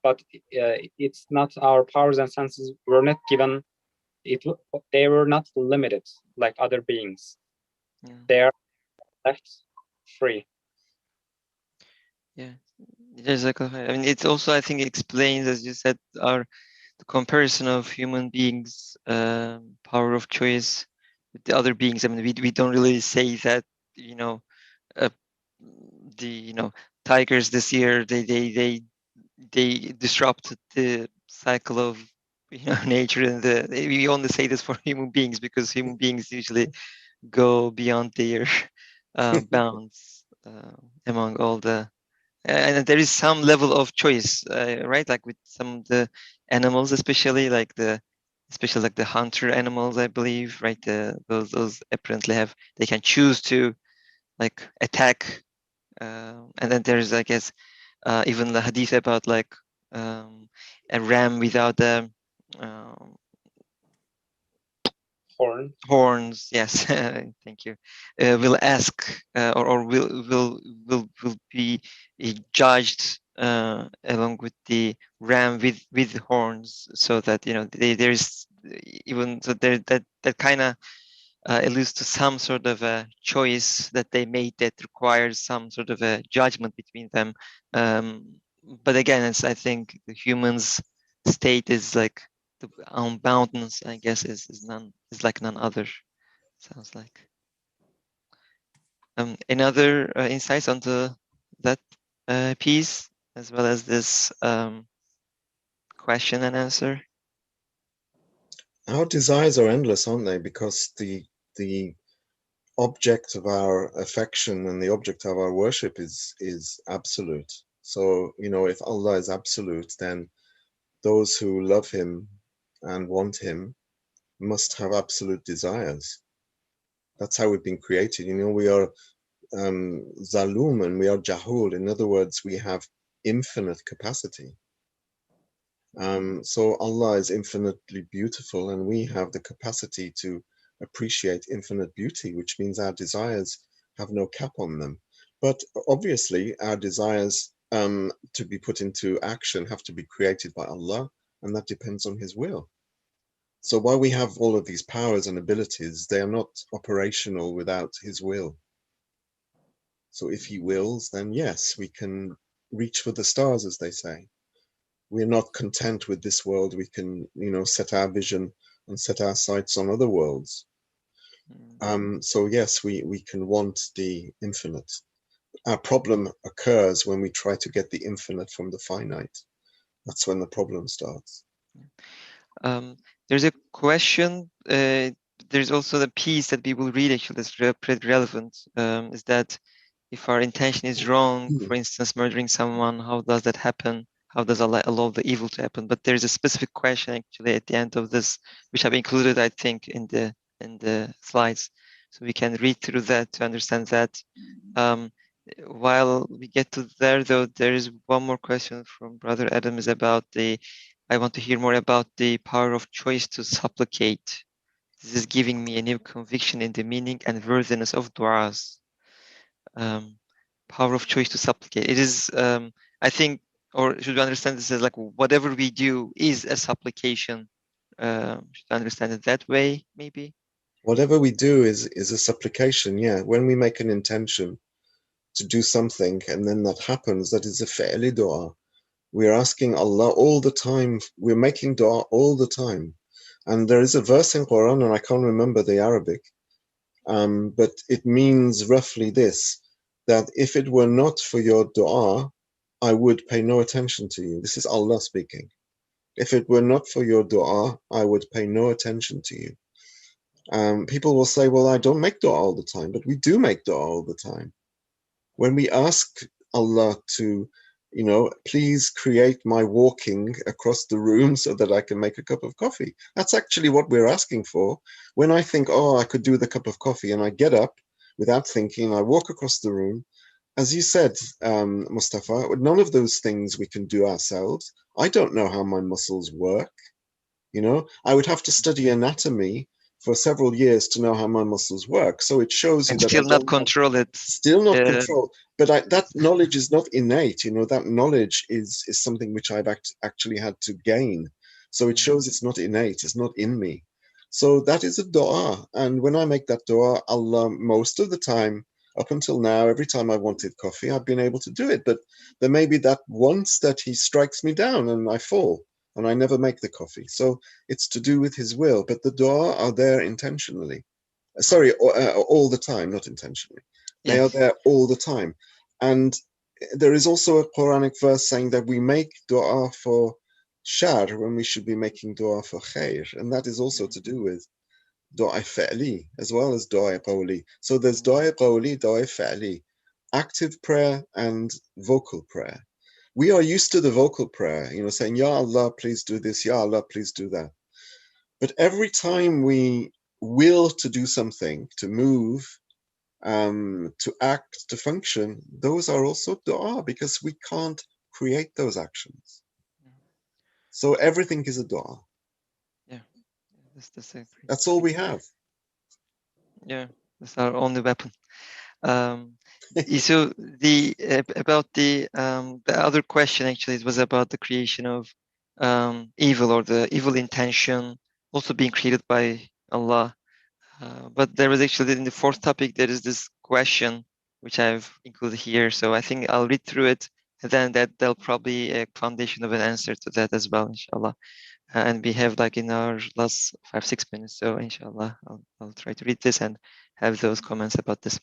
S3: but it's not, our powers and senses were not given. They were not limited like other beings.
S1: Yeah.
S3: They are left free.
S1: Yeah, I mean, it's also, I think, it explains, as you said, the comparison of human beings' power of choice with the other beings. I mean, we don't really say that, the tigers this year they disrupted the cycle of nature, and we only say this for human beings because human beings usually go beyond their bounds among all the. And there is some level of choice, right? Like with some of the animals, especially like the hunter animals, I believe, right? Those apparently they can choose to like attack, and then there's, I guess, even the hadith about like a ram without the horns. Yes, thank you. Will ask or will be judged along with the ram with horns, so that there's even so there that kind of alludes to some sort of a choice that they made that requires some sort of a judgment between them. But again, I think the human's state is like the unboundness, I guess, is like none other. Sounds like. Any other insights onto that piece, as well as this question and answer?
S2: Our desires are endless, aren't they? Because the object of our affection and the object of our worship is absolute. So, if Allah is absolute, then those who love him and want him must have absolute desires. That's how we've been created. We are zalum and we are jahul. In other words, we have infinite capacity. So Allah is infinitely beautiful, and we have the capacity to appreciate infinite beauty, which means our desires have no cap on them. But obviously, our desires to be put into action have to be created by Allah, and that depends on His will. So while we have all of these powers and abilities, they are not operational without His will. So if He wills, then yes, we can reach for the stars, as they say. We're not content with this world. We can, set our vision and set our sights on other worlds. So yes, we can want the infinite. Our problem occurs when we try to get the infinite from the finite. That's when the problem starts.
S1: There's a question. There's also the piece that we will read, actually, that's pretty relevant. Is that if our intention is wrong, for instance, murdering someone, how does that happen? How does Allah allow the evil to happen? But there's a specific question actually at the end of this, which I've included, I think, in the slides, so we can read through that to understand that. while we get to there, though, there is one more question from Brother Adam is about I want to hear more about the power of choice to supplicate. This is giving me a new conviction in the meaning and worthiness of du'as. Power of choice to supplicate. It is, I think, or should we understand this as like whatever we do is a supplication? Should I understand it that way, maybe?
S2: Whatever we do is a supplication. Yeah, when we make an intention to do something and then that happens, that is a fi'li dua. We're asking Allah all the time. We're making dua all the time. And there is a verse in Quran, and I can't remember the Arabic, but it means roughly this, that if it were not for your dua, I would pay no attention to you. This is Allah speaking. If it were not for your dua, I would pay no attention to you. People will say, well, I don't make dua all the time, but we do make dua all the time. When we ask Allah to, please create my walking across the room so that I can make a cup of coffee, that's actually what we're asking for. When I think, oh, I could do with a cup of coffee, and I get up without thinking, I walk across the room. As you said, Mustafa, none of those things we can do ourselves. I don't know how my muscles work. I would have to study anatomy for several years to know how my muscles work. So it shows you
S1: And
S2: that
S1: still not control it.
S2: Still not control. But that knowledge is not innate. That knowledge is something which I've actually had to gain. So it shows it's not innate. It's not in me. So that is a dua. And when I make that dua, Allah, most of the time, up until now, every time I wanted coffee, I've been able to do it. But there may be that once that He strikes me down and I fall and I never make the coffee. So it's to do with His will. But the dua are there intentionally. Sorry, all the time, not intentionally. They are there all the time. And there is also a Quranic verse saying that we make dua for shar when we should be making dua for khair. And that is also to do with dua fa'li as well as dua qawli. So there's dua qawli, dua fa'li, active prayer and vocal prayer. We are used to the vocal prayer, saying, Ya Allah, please do this, Ya Allah, please do that. But every time we will to do something, to move, to act, to function, those are also dua because we can't create those actions. So everything is a dua.
S1: Yeah,
S2: that's all we have.
S1: Yeah, that's our only weapon. So about the other question actually, it was about the creation of evil or the evil intention also being created by Allah. But there was actually in the fourth topic, there is this question which I've included here. So I think I'll read through it, and then that'll probably a foundation of an answer to that as well, inshallah. And we have like in our last 5-6 minutes. So inshallah, I'll try to read this and have those comments about this.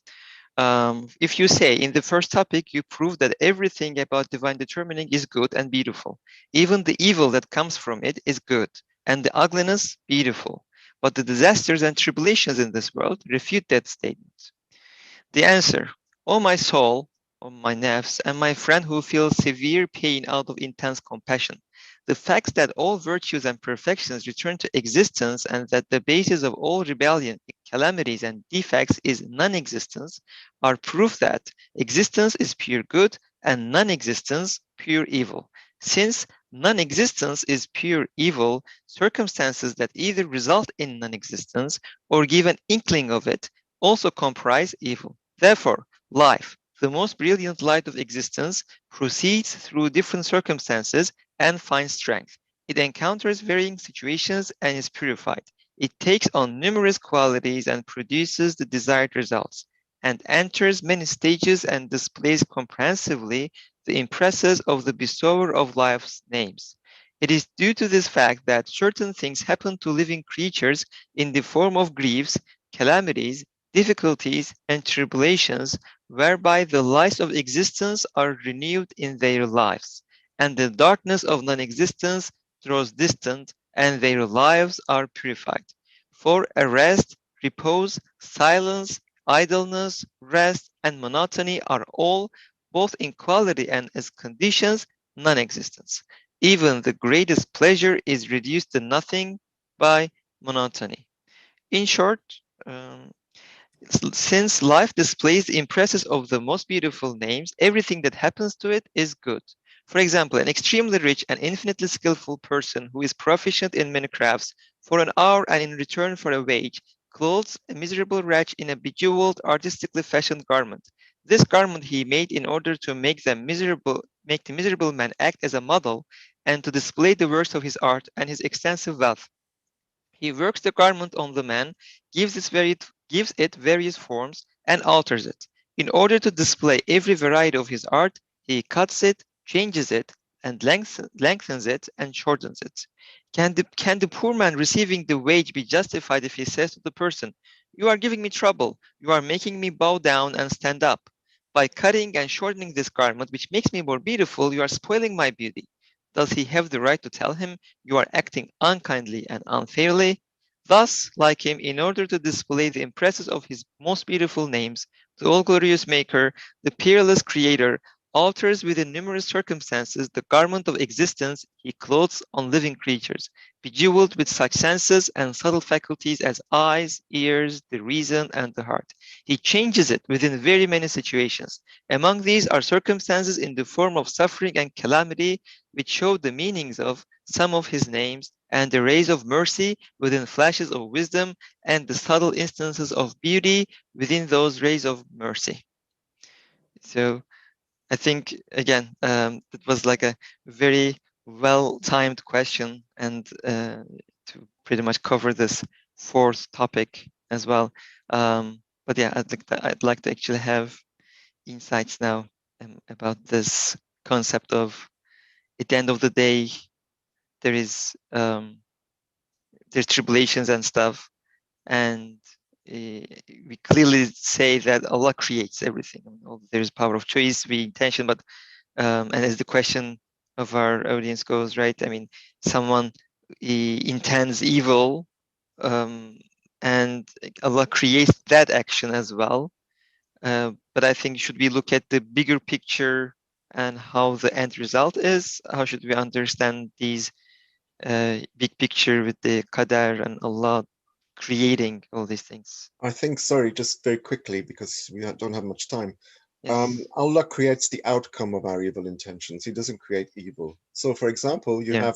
S1: If you say in the first topic, you prove that everything about divine determining is good and beautiful. Even the evil that comes from it is good, and the ugliness beautiful. But the disasters and tribulations in this world refute that statement. The answer, O my soul, O my nafs, and my friend who feels severe pain out of intense compassion, the facts that all virtues and perfections return to existence and that the basis of all rebellion, calamities, and defects is non-existence are proof that existence is pure good and non-existence pure evil. Since non-existence is pure evil, circumstances that either result in non-existence or give an inkling of it also comprise evil. Therefore, life, the most brilliant light of existence, proceeds through different circumstances and finds strength. It encounters varying situations and is purified. It takes on numerous qualities and produces the desired results, and enters many stages and displays comprehensively the impresses of the bestower of life's names. It is due to this fact that certain things happen to living creatures in the form of griefs, calamities, difficulties, and tribulations, whereby the lights of existence are renewed in their lives, and the darkness of non-existence draws distant, and their lives are purified. For a rest, repose, silence, idleness, rest, and monotony are all, both in quality and as conditions, non-existence. Even the greatest pleasure is reduced to nothing by monotony. In short, Since life displays the impresses of the most beautiful names, everything that happens to it is good. For example, an extremely rich and infinitely skillful person who is proficient in many crafts for an hour and in return for a wage clothes a miserable wretch in a bejeweled, artistically fashioned garment. This garment he made in order to make the miserable man act as a model and to display the works of his art and his extensive wealth. He works the garment on the man, gives it various forms, and alters it. In order to display every variety of his art, he cuts it, changes it, and lengthens it and shortens it. Can the poor man receiving the wage be justified if he says to the person, "You are giving me trouble, you are making me bow down and stand up. By cutting and shortening this garment, which makes me more beautiful, you are spoiling my beauty." Does he have the right to tell him, "You are acting unkindly and unfairly"? Thus, like him, in order to display the impresses of his most beautiful names, the all-glorious Maker, the peerless Creator, alters within numerous circumstances the garment of existence he clothes on living creatures, bejeweled with such senses and subtle faculties as eyes, ears, the reason, and the heart. He changes it within very many situations. Among these are circumstances in the form of suffering and calamity, which show the meanings of some of his names, and the rays of mercy within flashes of wisdom, and the subtle instances of beauty within those rays of mercy. So I think, again, it was like a very well-timed question, and to pretty much cover this fourth topic as well. But yeah, I'd like to actually have insights now about this concept of, at the end of the day, there is there's tribulations and stuff, and we clearly say that Allah creates everything. I mean, there's power of choice, we intention, but and as the question of our audience goes, right? I mean, someone intends evil, and Allah creates that action as well. But I think should we look at the bigger picture and how the end result is? How should we understand these big picture with the qadar and Allah creating all these things?
S2: I think, sorry, just very quickly, because we don't have much time.
S1: Yes.
S2: Allah creates the outcome of our evil intentions. He doesn't create evil. So, for example, you
S1: Yeah.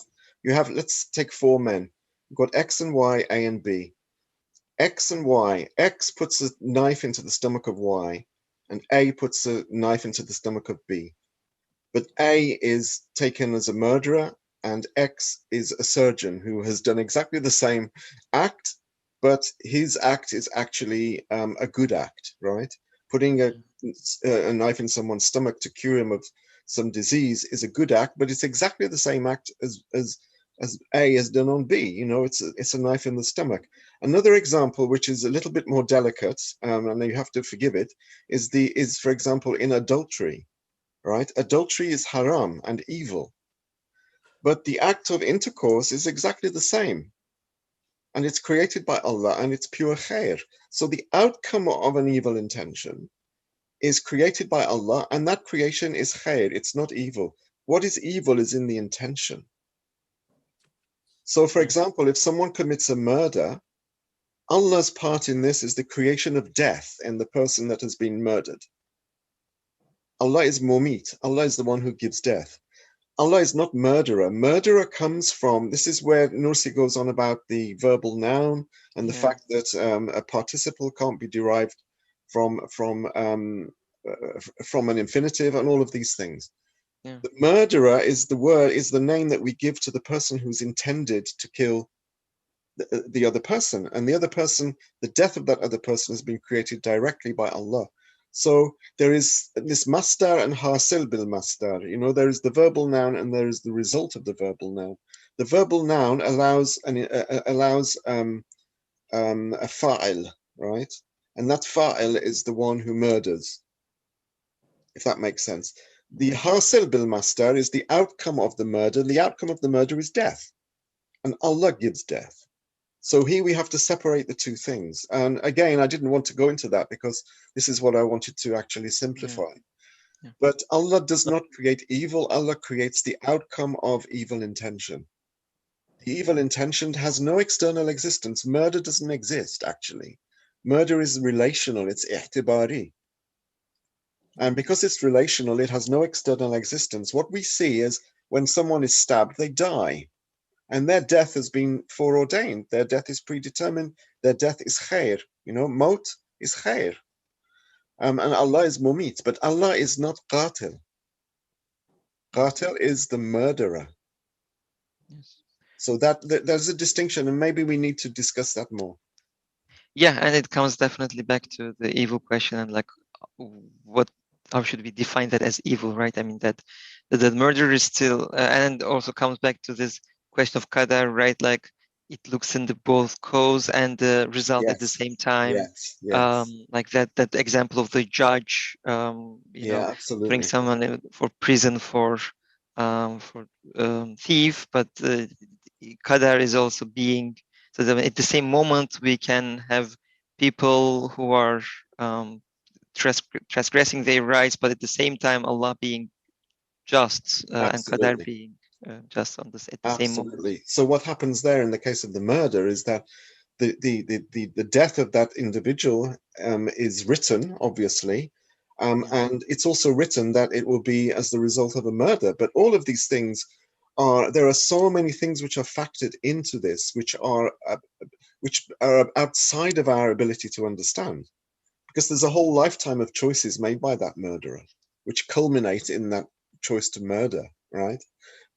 S2: have. Let's take four men. You've got X and Y, A and B. X and Y. X puts a knife into the stomach of Y, and A puts a knife into the stomach of B. But A is taken as a murderer, and X is a surgeon who has done exactly the same act, but his act is actually a good act, right? Putting a knife in someone's stomach to cure him of some disease is a good act, but it's exactly the same act as A has done on B. You know, it's a knife in the stomach. Another example, which is a little bit more delicate, and you have to forgive it, is for example in adultery. Right? Adultery is haram and evil, but the act of intercourse is exactly the same, and it's created by Allah and it's pure khair. So the outcome of an evil intention is created by Allah, and that creation is khair. It's not evil. What is evil is in the intention. So, for example, if someone commits a murder, Allah's part in this is the creation of death in the person that has been murdered. Allah is mumit. Allah is the one who gives death. Allah is not murderer. Murderer comes from, this is where Nursi goes on about the verbal noun and the fact that a participle can't be derived from an infinitive and all of these things.
S1: Yeah.
S2: The murderer is the name that we give to the person who's intended to kill the other person. And the other person, the death of that other person has been created directly by Allah. So there is this masdar and hasil bil masdar. You know, there is the verbal noun and there is the result of the verbal noun. The verbal noun allows a fa'il, right? And that fa'il is the one who murders, if that makes sense. The hasil bil masdar is the outcome of the murder. The outcome of the murder is death, and Allah gives death. So here we have to separate the two things. And again, I didn't want to go into that because this is what I wanted to actually simplify.
S1: Yeah.
S2: But Allah does not create evil. Allah creates the outcome of evil intention. The evil intention has no external existence. Murder doesn't exist, actually. Murder is relational, it's i'tibari. And because it's relational, it has no external existence. What we see is when someone is stabbed, they die. And their death has been foreordained. Their death is predetermined. Their death is khair. You know, maut is khair. And Allah is mumit, but Allah is not qatil. Qatil is the murderer.
S1: Yes.
S2: So there's a distinction, and maybe we need to discuss that more.
S1: Yeah, and it comes definitely back to the evil question and like how should we define that as evil, right? I mean that the murder is still and also comes back to this question of qadar, right? Like it looks in the both cause and the result at the same time.
S2: Yes.
S1: Like that example of the judge, you know,
S2: Absolutely.
S1: putting someone for prison for thief, but qadar is also being, so that at the same moment we can have people who are transgressing their rights, but at the same time Allah being just and qadar being just on this at the same moment.
S2: Absolutely. So what happens there in the case of the murder is that the death of that individual is written, obviously, and it's also written that it will be as the result of a murder. But all of these things there are so many things which are factored into this, which are outside of our ability to understand, because there's a whole lifetime of choices made by that murderer, which culminate in that choice to murder, right?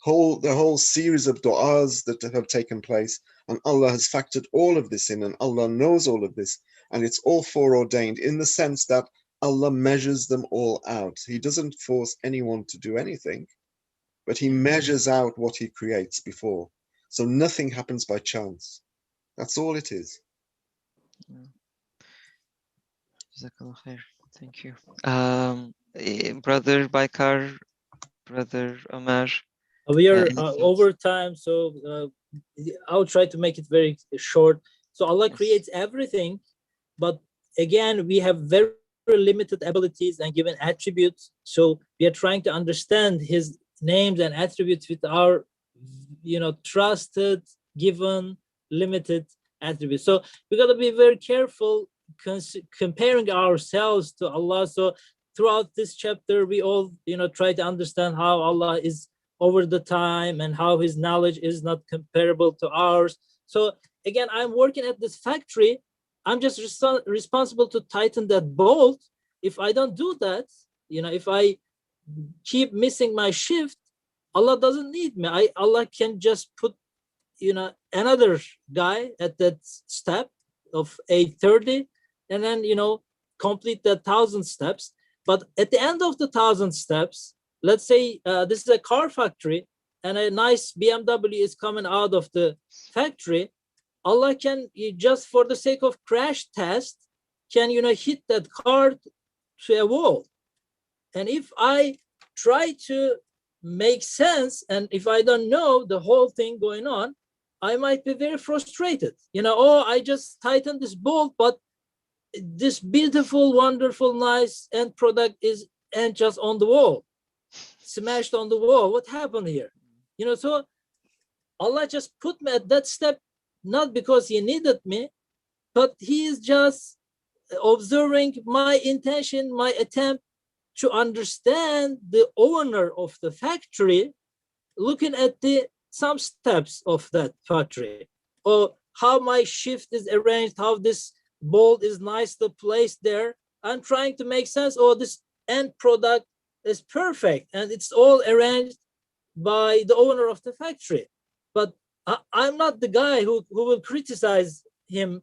S2: The whole series of du'as that have taken place, and Allah has factored all of this in, and Allah knows all of this, and it's all foreordained in the sense that Allah measures them all out. He doesn't force anyone to do anything, but He measures out what He creates before. So nothing happens by chance. That's all it is.
S1: Jazakallah khair. Thank you. Brother Baikar, Brother Omar.
S4: We are over time, so I'll try to make it very short. So Allah creates everything, but again, we have very limited abilities and given attributes. So we are trying to understand His names and attributes with our, trusted, given, limited attributes. So we got to be very careful comparing ourselves to Allah. So throughout this chapter, we all, try to understand how Allah is over the time and how His knowledge is not comparable to ours. So again, I'm working at this factory. I'm just responsible to tighten that bolt. If I don't do that, if I keep missing my shift, Allah doesn't need me. Allah can just put, another guy at that step of 8:30 and then, complete the 1,000 steps. But at the end of the 1,000 steps, let's say this is a car factory and a nice BMW is coming out of the factory. Allah can, just for the sake of crash test, can, hit that car to a wall. And if I try to make sense, and if I don't know the whole thing going on, I might be very frustrated. I just tightened this bolt, but this beautiful, wonderful, nice end product is and just on the wall, smashed on the wall. What happened here? So Allah just put me at that step, not because He needed me, but He is just observing my intention, my attempt to understand the owner of the factory, looking at some steps of that factory, or how my shift is arranged, how this bolt is nicely placed there. I'm trying to make sense. This end product is perfect and it's all arranged by the owner of the factory. But I'm not the guy who will criticize him,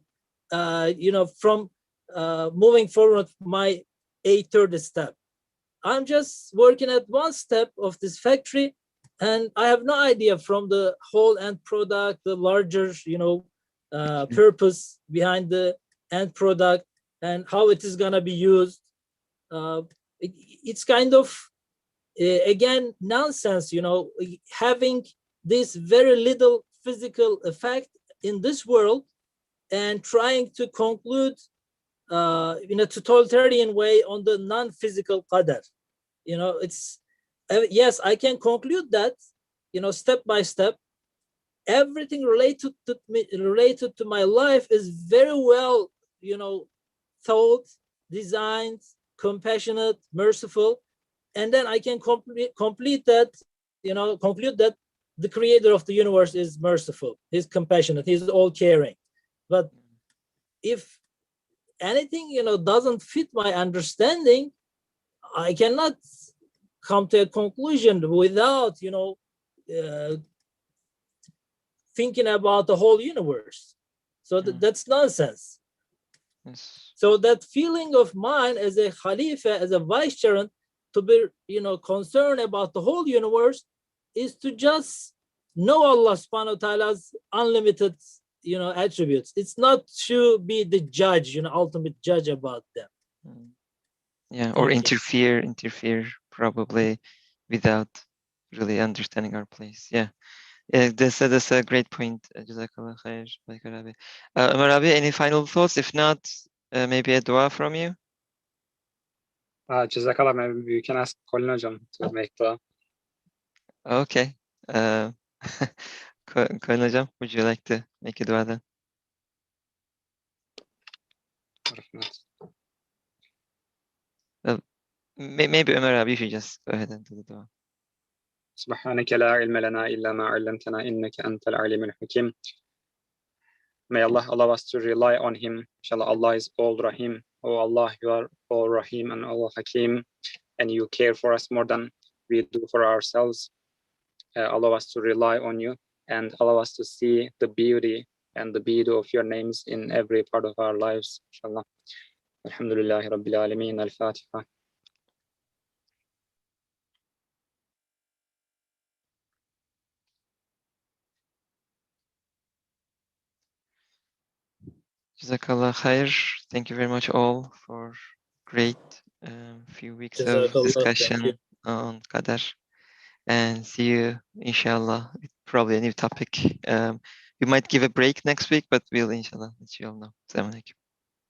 S4: from moving forward my 8:30 step. I'm just working at one step of this factory, and I have no idea from the whole end product, the larger, purpose behind the end product and how it is gonna be used. It's kind of, again, nonsense, having this very little physical effect in this world and trying to conclude in a totalitarian way on the non-physical qadar. It's, yes, I can conclude that, step by step. Everything related to my life is very well, thought, designed, compassionate, merciful, and then I can complete that, conclude that the creator of the universe is merciful, he's compassionate, he's all caring. But if anything, doesn't fit my understanding, I cannot come to a conclusion without, thinking about the whole universe. So that's nonsense.
S1: Yes.
S4: So that feeling of mine as a Khalifa, as a vicegerent, to be, concerned about the whole universe is to just know Allah subhanahu wa ta'ala's unlimited, attributes. It's not to be the judge, ultimate judge about them.
S1: Yeah, or
S4: Thank you.
S1: interfere probably without really understanding our place. Yeah. That's a great point. Jazakallah khair. Ömer abi, any final thoughts? If not, maybe a dua from you?
S3: Jazakallah, maybe we can ask Colin Hocam to make the.
S1: Okay. Colin hocam, would you like to make a dua then? Maybe Ömer abi, you should just go ahead and do the dua.
S3: سبحانك لا علم لنا إلا ما علمتنا إنك أنت العليم الحكيم. May Allah allow us to rely on Him. Inshallah, Allah is all Rahim. Oh Allah, you are all Rahim and all Hakim, and you care for us more than we do for ourselves. Allow us to rely on you and allow us to see the beauty and the beauty of your names in every part of our lives. Inshallah. Alhamdulillahi Rabbil Alameen. Al-Fatiha.
S1: Jazakallah khair. Thank you very much all for great few weeks of
S4: Jazakallah,
S1: discussion on qadar. And see you, inshallah, with probably a new topic. We might give a break next week, but we'll inshallah let you all know. Assalamu alaikum.